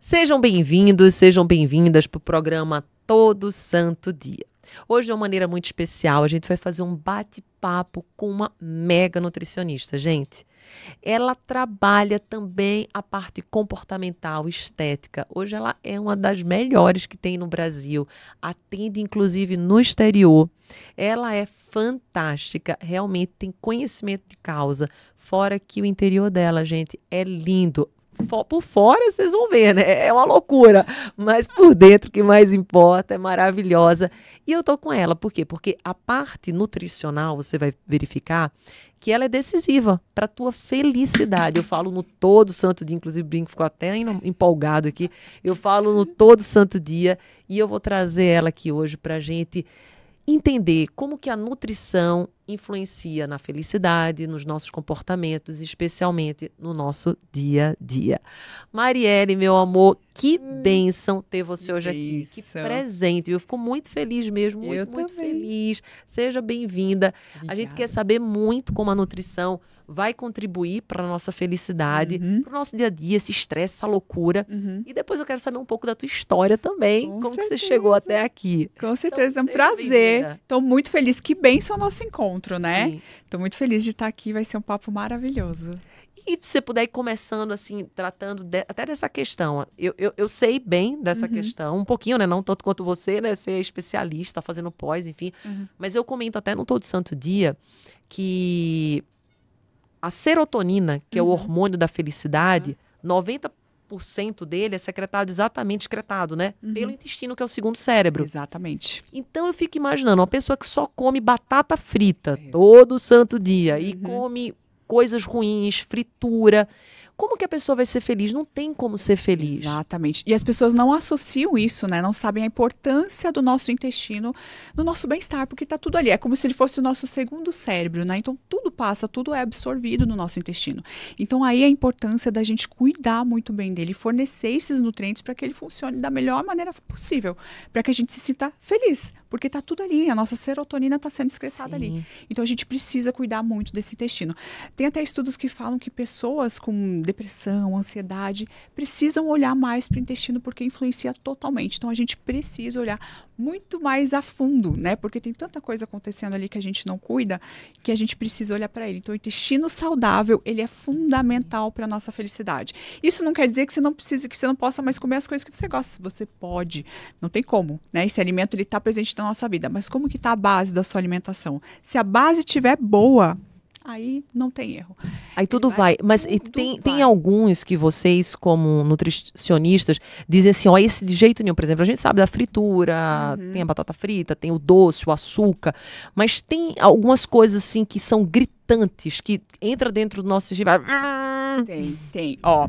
Sejam bem-vindos, sejam bem-vindas para o programa Todo Santo Dia. Hoje, de uma maneira muito especial, a gente vai fazer um bate-papo com uma mega nutricionista, gente. Ela trabalha também a parte comportamental, estética. Hoje ela é uma das melhores que tem no Brasil, atende inclusive no exterior. Ela é fantástica, realmente tem conhecimento de causa, fora que o interior dela, gente, é lindo. Por fora vocês vão ver, né? É uma loucura, mas por dentro o que mais importa, é maravilhosa. E eu tô com ela, por quê? Porque a parte nutricional, você vai verificar que ela é decisiva para a tua felicidade. Eu falo no todo santo dia, inclusive o Brinco ficou até empolgado aqui. Eu falo no todo santo dia e eu vou trazer ela aqui hoje para a gente entender como que a nutrição influencia na felicidade, nos nossos comportamentos, especialmente no nosso dia a dia. Marielle, meu amor, que bênção ter você hoje aqui. Que presente. Eu fico muito feliz mesmo, muito feliz. Seja bem-vinda. A gente quer saber muito como a nutrição vai contribuir para a nossa felicidade, para o nosso dia a dia, esse estresse, essa loucura. E depois eu quero saber um pouco da tua história também, como que você chegou até aqui. Com certeza, então, é um prazer. Estou muito feliz. Que bênção o nosso encontro, né? Estou muito feliz de estar aqui, vai ser um papo maravilhoso. E se você puder ir começando, assim, tratando até dessa questão. Eu sei bem dessa questão, um pouquinho, né? Não tanto quanto você, né? Você é especialista, fazendo pós, enfim. Mas eu comento até no Todo Santo Dia que a serotonina, que é o hormônio da felicidade, 90% dele é excretado, né? Pelo intestino, que é o segundo cérebro. Exatamente. Então eu fico imaginando, uma pessoa que só come batata frita todo santo dia e come coisas ruins, fritura, como que a pessoa vai ser feliz? Não tem como ser feliz. Exatamente. E as pessoas não associam isso, né? Não sabem a importância do nosso intestino no nosso bem-estar, porque tá tudo ali. É como se ele fosse o nosso segundo cérebro, né? Então tudo passa, tudo é absorvido no nosso intestino. Então aí a importância da gente cuidar muito bem dele, fornecer esses nutrientes para que ele funcione da melhor maneira possível, para que a gente se sinta feliz, porque tá tudo ali, a nossa serotonina tá sendo excretada ali. Então a gente precisa cuidar muito desse intestino. Tem até estudos que falam que pessoas com depressão, ansiedade, precisam olhar mais para o intestino porque influencia totalmente. Então a gente precisa olhar muito mais a fundo, né? Porque tem tanta coisa acontecendo ali que a gente não cuida, que a gente precisa olhar para ele. Então o intestino saudável, ele é fundamental para a nossa felicidade. Isso não quer dizer que você não precise, que você não possa mais comer as coisas que você gosta. Você pode, não tem como, né? Esse alimento, ele está presente na nossa vida. Mas como que está a base da sua alimentação? Se a base estiver boa, aí não tem erro. Aí tudo vai. Mas tem alguns que vocês, como nutricionistas, dizem assim, ó, esse de jeito nenhum. Por exemplo, a gente sabe da fritura, tem a batata frita, tem o doce, o açúcar, mas tem algumas coisas assim que são gritantes, que entra dentro do nosso sistema. Tem. Ó,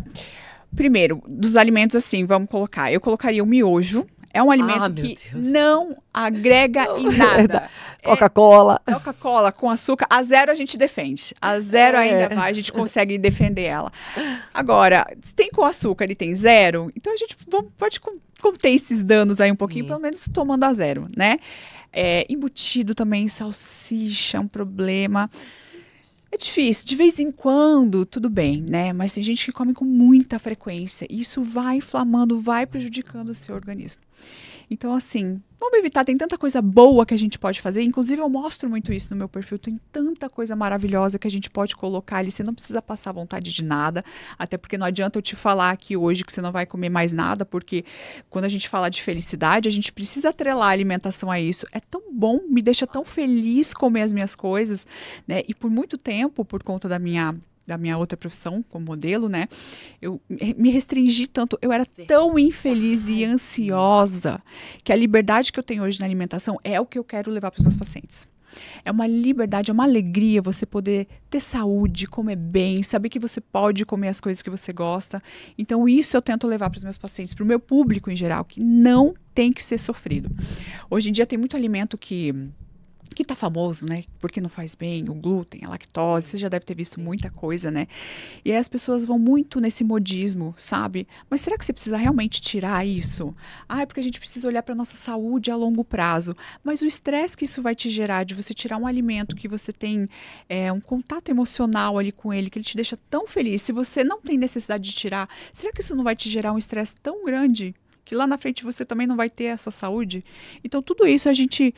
primeiro, dos alimentos assim, vamos colocar. Eu colocaria o miojo. É um alimento que não agrega em nada. Coca-Cola. Coca-Cola com açúcar, a zero a gente defende. A zero ainda vai, a gente consegue defender ela. Agora, se tem com açúcar e tem zero, então a gente pode conter esses danos aí um pouquinho, pelo menos tomando a zero, né? Embutido também, salsicha, é um problema. É difícil, de vez em quando, tudo bem, né? Mas tem gente que come com muita frequência. E isso vai inflamando, vai prejudicando o seu organismo. Então, assim, vamos evitar, tem tanta coisa boa que a gente pode fazer. Inclusive, eu mostro muito isso no meu perfil. Tem tanta coisa maravilhosa que a gente pode colocar ali. Você não precisa passar vontade de nada. Até porque não adianta eu te falar aqui hoje que você não vai comer mais nada. Porque quando a gente fala de felicidade, a gente precisa atrelar a alimentação a isso. É tão bom, me deixa tão feliz comer as minhas coisas, né? E por muito tempo, por conta da minha outra profissão como modelo, né? Eu me restringi tanto, eu era tão infeliz e ansiosa que a liberdade que eu tenho hoje na alimentação é o que eu quero levar para os meus pacientes. É uma liberdade, é uma alegria você poder ter saúde, comer bem, saber que você pode comer as coisas que você gosta. Então isso eu tento levar para os meus pacientes, para o meu público em geral, que não tem que ser sofrido. Hoje em dia tem muito alimento que que tá famoso, né? Porque não faz bem, o glúten, a lactose, você já deve ter visto muita coisa, né? E aí as pessoas vão muito nesse modismo, sabe? Mas será que você precisa realmente tirar isso? Ah, é porque a gente precisa olhar para nossa saúde a longo prazo. Mas o estresse que isso vai te gerar de você tirar um alimento que você tem um contato emocional ali com ele, que ele te deixa tão feliz, se você não tem necessidade de tirar, será que isso não vai te gerar um estresse tão grande? Que lá na frente você também não vai ter a sua saúde. Então, tudo isso a gente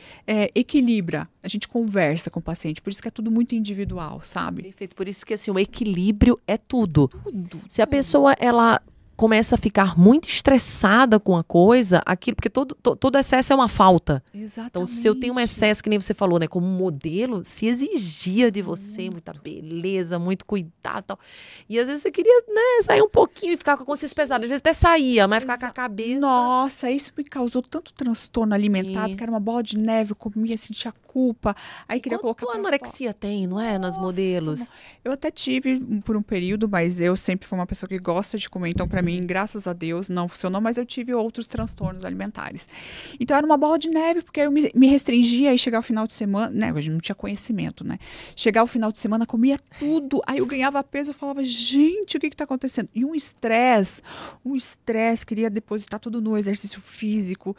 equilibra, a gente conversa com o paciente. Por isso que é tudo muito individual, sabe? Perfeito. Por isso que assim, o equilíbrio é tudo. Tudo. Se a pessoa, ela começa a ficar muito estressada com a coisa, aquilo, porque todo excesso é uma falta. Exatamente. Então, se eu tenho um excesso, que nem você falou, né, como modelo, se exigia de você muita beleza, muito cuidado e tal. E às vezes você queria, né, sair um pouquinho e ficar com a consciência pesada. Às vezes até saía, mas ficar com a cabeça... Nossa, isso me causou tanto transtorno alimentar, Sim. porque era uma bola de neve, eu comia, sentia culpa. Aí queria colocar Quanto pra anorexia tem, não é, nas Nossa, modelos? Eu até tive por um período, mas eu sempre fui uma pessoa que gosta de comer, então pra mim, graças a Deus, não funcionou, mas eu tive outros transtornos alimentares. Então era uma bola de neve, porque eu me restringia, aí chegava o final de semana, né, eu não tinha conhecimento, né? Chegava o final de semana, comia tudo, aí eu ganhava peso, eu falava, gente, o que tá acontecendo? E um estresse, queria depositar tudo no exercício físico.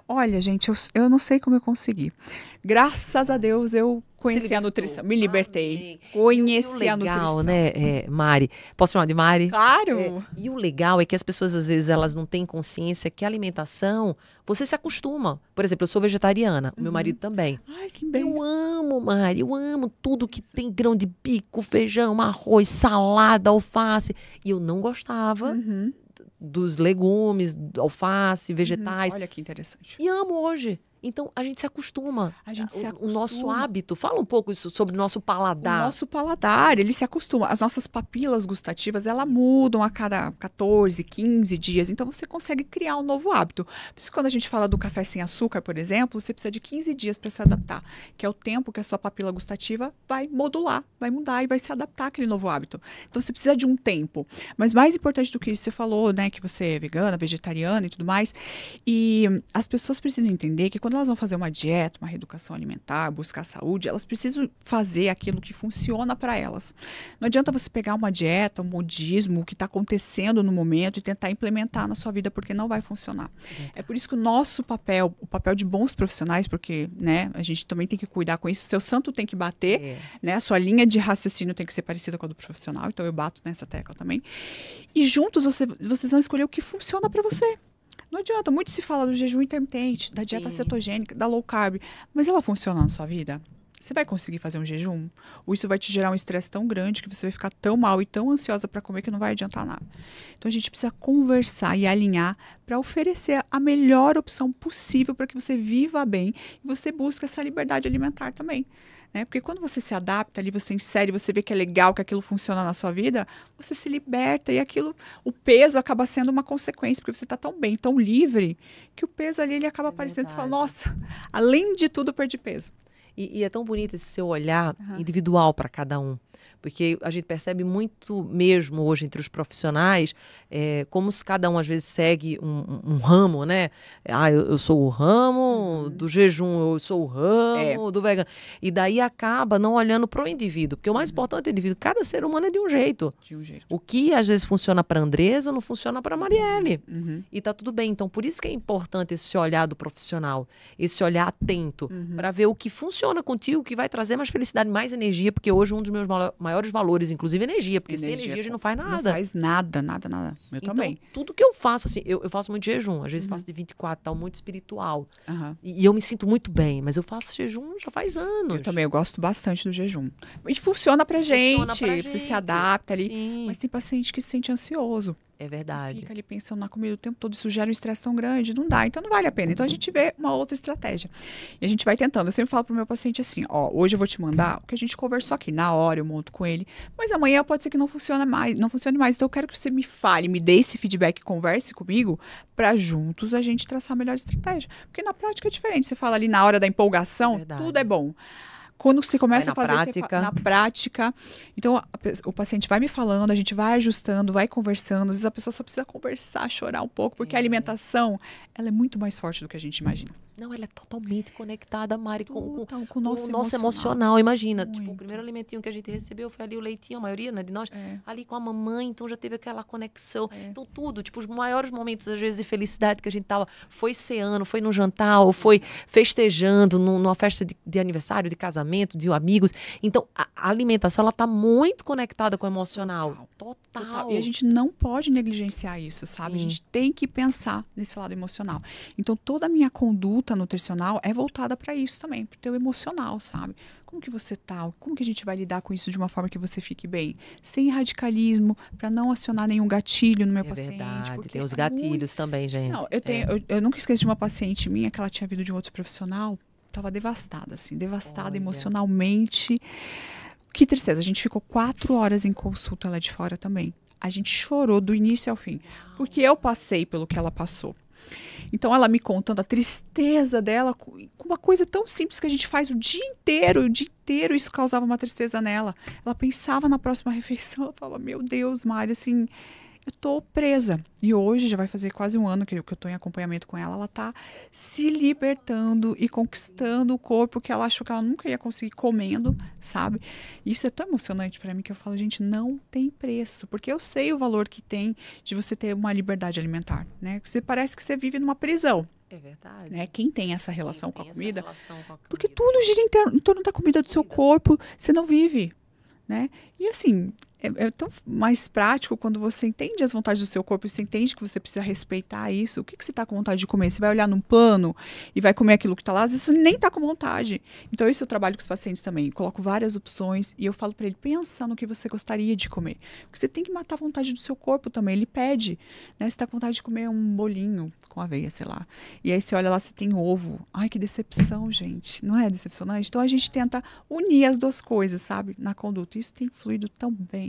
Olha, gente, eu não sei como eu consegui. Graças a Deus, eu conheci a nutrição, me libertei, conheci a nutrição. Né, Mari? Posso chamar de Mari? Claro! E o legal é que as pessoas, às vezes, elas não têm consciência que a alimentação, você se acostuma. Por exemplo, eu sou vegetariana, o meu marido também. Ai, que bem. Eu amo, Mari, eu amo tudo que tem grão de bico, feijão, arroz, salada, alface. E eu não gostava dos legumes, alface, vegetais. Olha que interessante. E amo hoje. Então, a gente se acostuma. O nosso hábito. Fala um pouco sobre o nosso paladar. O nosso paladar, ele se acostuma. As nossas papilas gustativas, elas mudam a cada 14, 15 dias. Então, você consegue criar um novo hábito. Por isso, quando a gente fala do café sem açúcar, por exemplo, você precisa de 15 dias para se adaptar. Que é o tempo que a sua papila gustativa vai modular, vai mudar e vai se adaptar àquele novo hábito. Então, você precisa de um tempo. Mas mais importante do que isso, você falou, né, que você é vegana, vegetariana e tudo mais. E as pessoas precisam entender que quando elas vão fazer uma dieta, uma reeducação alimentar, buscar saúde, elas precisam fazer aquilo que funciona para elas. Não adianta você pegar uma dieta, um modismo, o que está acontecendo no momento e tentar implementar na sua vida, porque não vai funcionar. É por isso que o nosso papel, o papel de bons profissionais, porque, né, a gente também tem que cuidar com isso, seu santo tem que bater, né, a sua linha de raciocínio tem que ser parecida com a do profissional, então eu bato nessa tecla também. E juntos vocês vão escolher o que funciona para você. Não adianta, muito se fala do jejum intermitente, da dieta cetogênica, da low carb, mas ela funciona na sua vida? Você vai conseguir fazer um jejum? Ou isso vai te gerar um estresse tão grande que você vai ficar tão mal e tão ansiosa para comer que não vai adiantar nada? Então a gente precisa conversar e alinhar para oferecer a melhor opção possível para que você viva bem e você busque essa liberdade alimentar também. Né? Porque quando você se adapta ali, você insere, você vê que é legal, que aquilo funciona na sua vida, você se liberta e aquilo, o peso acaba sendo uma consequência, porque você está tão bem, tão livre, que o peso ali ele acaba aparecendo. Você fala, nossa, além de tudo, eu perdi peso. E é tão bonito esse seu olhar individual para cada um. Porque a gente percebe muito mesmo hoje entre os profissionais, como se cada um às vezes segue um ramo, né? Eu sou o ramo do jejum, eu sou o ramo do vegano. E daí acaba não olhando para o indivíduo. Porque o mais importante é o indivíduo. Cada ser humano é de um jeito. De um jeito. O que às vezes funciona para a Andresa não funciona para a Marielle. E tá tudo bem. Então, por isso que é importante esse olhar do profissional. Esse olhar atento. Para ver o que funciona contigo, o que vai trazer mais felicidade, mais energia. Porque hoje um dos meus maiores valores, inclusive energia, porque sem energia a gente não faz nada. Não faz nada. Eu então, também. Tudo que eu faço, assim, eu faço muito jejum, às vezes faço de 24, tal, muito espiritual. E eu me sinto muito bem, mas eu faço jejum já faz anos. Eu também, eu gosto bastante do jejum. E funciona pra gente, você se adapta ali. Sim. Mas tem paciente que se sente ansioso. É verdade. Fica ali pensando na comida o tempo todo, isso gera um estresse tão grande, não dá, então não vale a pena. Então a gente vê uma outra estratégia. E a gente vai tentando. Eu sempre falo pro meu paciente assim, ó, hoje eu vou te mandar o que a gente conversou aqui, na hora eu monto com ele, mas amanhã pode ser que não funcione mais. Então eu quero que você me fale, me dê esse feedback, converse comigo, para juntos a gente traçar a melhor estratégia. Porque na prática é diferente. Você fala ali na hora da empolgação, tudo é bom. Quando você começa a fazer na prática, então o paciente vai me falando, a gente vai ajustando, vai conversando, às vezes a pessoa só precisa conversar, chorar um pouco, porque a alimentação, ela é muito mais forte do que a gente imagina. Não, ela é totalmente conectada, Mari, Com o nosso emocional. Imagina, Muito. tipo, o primeiro alimentinho que a gente recebeu foi ali o leitinho, a maioria, né, de nós, ali com a mamãe, então já teve aquela conexão. Então tudo, tipo, os maiores momentos, às vezes, de felicidade que a gente tava, foi ceando, foi no jantar, ou foi festejando, numa festa de aniversário, de casamento, de amigos. Então, a alimentação, ela tá muito conectada com o emocional. Total. E a gente não pode negligenciar isso, sabe? Sim. A gente tem que pensar nesse lado emocional. Então, toda a minha conduta nutricional é voltada para isso também, para o teu emocional, sabe? Como que você tá? Como que a gente vai lidar com isso de uma forma que você fique bem? Sem radicalismo, para não acionar nenhum gatilho no meu paciente. Verdade, tem os gatilhos também, gente. Não, eu nunca esqueço de uma paciente minha que ela tinha vindo de um outro profissional, estava devastada, assim, devastada emocionalmente. Que tristeza, a gente ficou 4 horas em consulta lá de fora também. A gente chorou do início ao fim, porque eu passei pelo que ela passou. Então, ela me contando a tristeza dela com uma coisa tão simples que a gente faz o dia inteiro, isso causava uma tristeza nela. Ela pensava na próxima refeição, ela falava, meu Deus, Mari, assim, eu tô presa. E hoje, já vai fazer quase um ano que eu tô em acompanhamento com ela, ela tá se libertando e conquistando o corpo que ela achou que ela nunca ia conseguir comendo, sabe? Isso é tão emocionante pra mim que eu falo, gente, não tem preço, porque eu sei o valor que tem de você ter uma liberdade alimentar, né? Que você parece que você vive numa prisão. É verdade. Né? Quem tem essa relação com a comida, porque comida. tudo gira em torno da comida do seu corpo, você não vive, né? E assim, é tão mais prático quando você entende as vontades do seu corpo, você entende que você precisa respeitar isso. O que você está com vontade de comer? Você vai olhar num pano e vai comer aquilo que está lá, às vezes você nem está com vontade. Então, isso eu trabalho com os pacientes também. Coloco várias opções e eu falo para ele, pensa no que você gostaria de comer. Porque você tem que matar a vontade do seu corpo também. Ele pede, né? Você está com vontade de comer um bolinho com aveia, sei lá. E aí você olha lá, você tem ovo. Ai, que decepção, gente. Não é decepcionante? Então, a gente tenta unir as duas coisas, sabe? Na conduta. Isso tem fluído tão bem.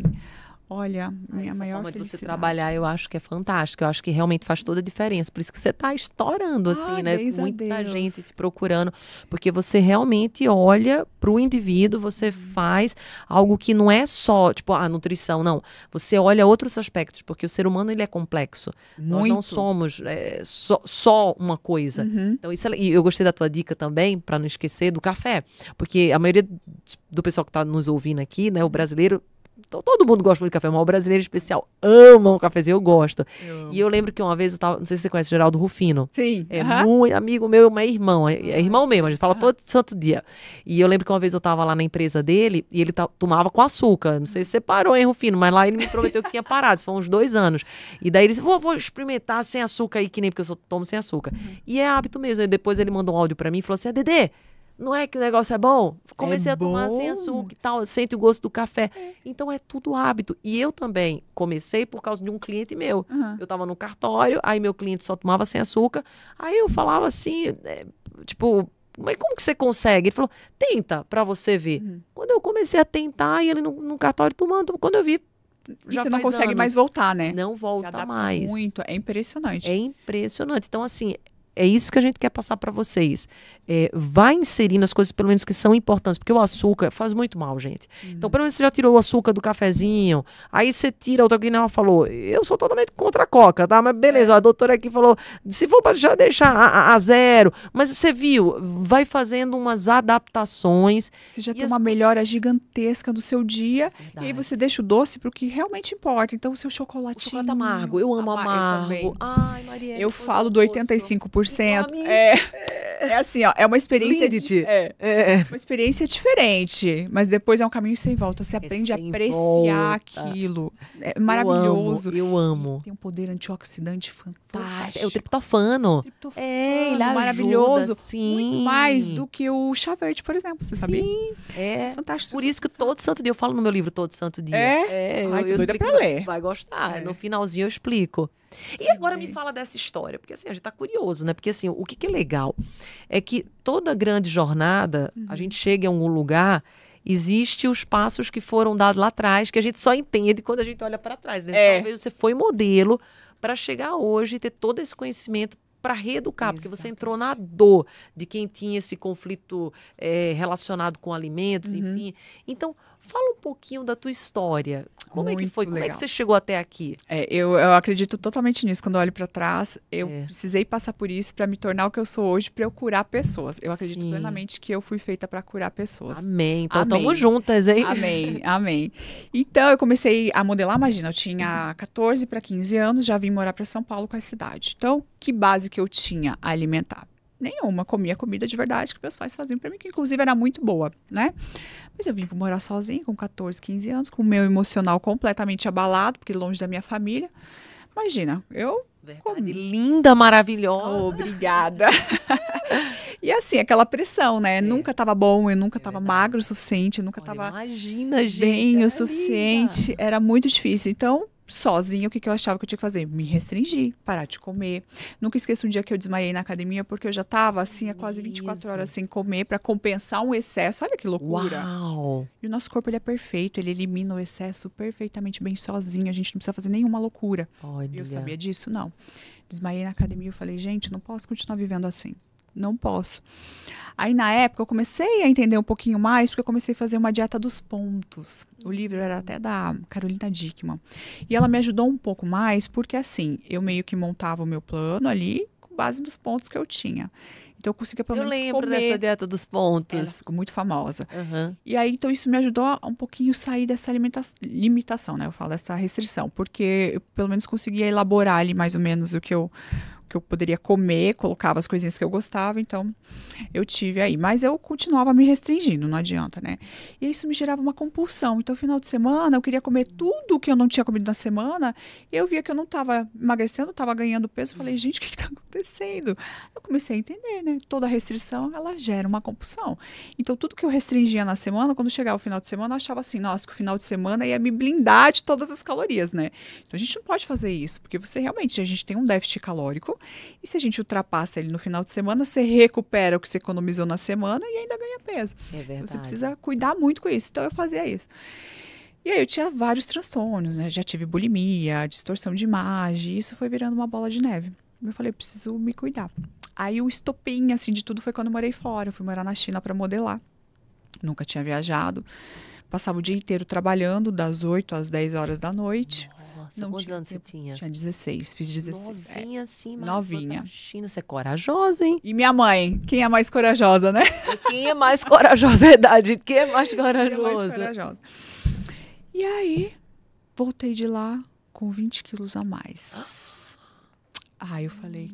Olha, minha essa maior forma de felicidade. você trabalhar, eu acho que é fantástico. Eu acho que realmente faz toda a diferença. Por isso que você está estourando, assim, né? Muita gente te procurando. Porque você realmente olha para o indivíduo, você faz algo que não é só, tipo, a nutrição, não. Você olha outros aspectos, porque o ser humano, ele é complexo. Nós não somos só uma coisa. Então, isso e eu gostei da tua dica também, para não esquecer, do café. Porque a maioria do pessoal que está nos ouvindo aqui, né? O brasileiro, todo mundo gosta muito de café, mas o brasileiro em especial ama o cafezinho, eu gosto. E eu lembro que uma vez eu tava, não sei se você conhece o Geraldo Rufino. Sim. É muito amigo meu, mas é irmão. É irmão mesmo, a gente fala todo santo dia. E eu lembro que uma vez eu tava lá na empresa dele e ele tomava com açúcar. Não sei se você parou, hein, Rufino? Mas lá ele me prometeu que tinha parado. Isso foi uns 2 anos. E daí ele disse, vou experimentar sem açúcar aí, que nem porque eu só tomo sem açúcar. E é hábito mesmo. E depois ele mandou um áudio pra mim e falou assim, Dedê, não é que o negócio é bom? Comecei a tomar sem açúcar e tal, sente o gosto do café. Então é tudo hábito. E eu também comecei por causa de um cliente meu. Eu estava no cartório, aí meu cliente só tomava sem açúcar. Aí eu falava assim, tipo, mas como que você consegue? Ele falou, tenta pra você ver. Quando eu comecei a tentar, e ele no cartório tomando, quando eu vi, já você não consegue anos, mais voltar, né? Não volta se adapta mais. Muito, é impressionante. É impressionante. Então, assim, é isso que a gente quer passar para vocês. Vai inserindo as coisas, pelo menos, que são importantes, porque o açúcar faz muito mal, gente. Então, pelo menos você já tirou o açúcar do cafezinho, aí você tira, outra que ela falou, eu sou totalmente contra a coca, tá? Mas beleza, a doutora aqui falou, se for para já deixar a zero, mas você viu, vai fazendo umas adaptações. Você já tem uma melhora gigantesca do seu dia, Verdade. e aí você deixa o doce para o que realmente importa. Então, o seu chocolatinho. O chocolate amargo, eu amo amargo. Também. Ai, Marielle, eu falo do 85%. É assim, ó, é uma experiência uma experiência diferente, mas depois é um caminho sem volta. Você aprende a apreciar aquilo. É maravilhoso. Eu amo. Tem um poder antioxidante fantástico. É o triptofano. Ele ajuda, maravilhoso. sim. Muito mais do que o chá verde, por exemplo. Você sabia? É fantástico. Por isso que todo santo dia, eu falo no meu livro Todo Santo Dia. Ai, eu explico pra ler. Vai gostar. No finalzinho eu explico. E agora me fala dessa história, porque assim, a gente tá curioso, né? Porque assim, o que é legal é que toda grande jornada, a gente chega em algum lugar, existem os passos que foram dados lá atrás, que a gente só entende quando a gente olha para trás, né? Talvez você foi modelo para chegar hoje e ter todo esse conhecimento para reeducar, porque você entrou na dor de quem tinha esse conflito relacionado com alimentos, enfim. Então, Fala um pouquinho da tua história. Como é que Muito foi? Como é que legal. você chegou até aqui? Eu acredito totalmente nisso. Quando eu olho para trás, eu É. precisei passar por isso para me tornar o que eu sou hoje, para eu curar pessoas. Eu acredito Sim. plenamente que eu fui feita para curar pessoas. Amém. Então, Amém. tamo juntas, hein? Amém, amém. Então, eu comecei a modelar, imagina, eu tinha 14 para 15 anos, já vim morar para São Paulo com a cidade. Então, que base que eu tinha a alimentar? Nenhuma, comia comida de verdade que meus pais faziam para mim, que inclusive era muito boa, né? Mas eu vim morar sozinha com 14, 15 anos, com o meu emocional completamente abalado, porque longe da minha família. Imagina, eu... Verdade. Linda, maravilhosa. Obrigada. E assim, aquela pressão, né? Nunca tava bom, eu nunca tava verdade. magro o suficiente, nunca Olha, tava imagina, gente. bem ela o é suficiente. linda. Era muito difícil. Então, sozinha, o que eu achava que eu tinha que fazer? Me restringir, parar de comer. Nunca esqueço um dia que eu desmaiei na academia, porque eu já tava assim, há quase 24 horas sem comer, para compensar um excesso. Olha que loucura. Uau. E o nosso corpo, ele é perfeito, ele elimina o excesso perfeitamente bem sozinho. A gente não precisa fazer nenhuma loucura. Olha. Eu sabia disso? Não. Desmaiei na academia, eu falei, gente, não posso continuar vivendo assim. Não posso. Aí, na época, eu comecei a entender um pouquinho mais, porque eu comecei a fazer uma dieta dos pontos. O livro era até da Carolina Dickmann. E ela me ajudou um pouco mais, porque assim, eu meio que montava o meu plano ali, com base nos pontos que eu tinha. Então, eu conseguia pelo Eu menos lembro comer. dessa dieta dos Ela pontos. ficou muito famosa. Aham. E aí, então, isso me ajudou a um pouquinho sair dessa limitação, né? Eu falo dessa restrição, porque eu, pelo menos, conseguia elaborar ali mais ou menos o que eu poderia comer, colocava as coisinhas que eu gostava, então eu tive aí. Mas eu continuava me restringindo, não adianta, né? E isso me gerava uma compulsão. Então, no final de semana, eu queria comer tudo que eu não tinha comido na semana, e eu via que eu não estava emagrecendo, estava ganhando peso. Eu falei, gente, o que está acontecendo? Eu comecei a entender, né? Toda restrição, ela gera uma compulsão. Então, tudo que eu restringia na semana, quando chegava o final de semana, eu achava assim, nossa, que o final de semana ia me blindar de todas as calorias, né? Então, a gente não pode fazer isso, porque você realmente, a gente tem um déficit calórico, e se a gente ultrapassa ele no final de semana, você recupera o que você economizou na semana e ainda ganha peso. É verdade. Então, você precisa cuidar muito com isso. Então, eu fazia isso. E aí, eu tinha vários transtornos, né? Já tive bulimia, distorção de imagem, e isso foi virando uma bola de neve. Eu falei, preciso me cuidar. Aí, o estopim, assim, de tudo foi quando eu morei fora. Eu fui morar na China para modelar. Nunca tinha viajado. Passava o dia inteiro trabalhando, das 8 às 10 horas da noite. Nossa, Não quantos tinha anos você tempo. tinha? Tinha 16, fiz 16. Novinha, assim, mas novinha. foi pra China, você é corajosa, hein? E minha mãe, quem é mais corajosa, né? Quem é mais corajosa? Verdade, quem é mais Quem é mais corajosa? corajosa. E aí, voltei de lá com 20 quilos a mais. Aí eu falei,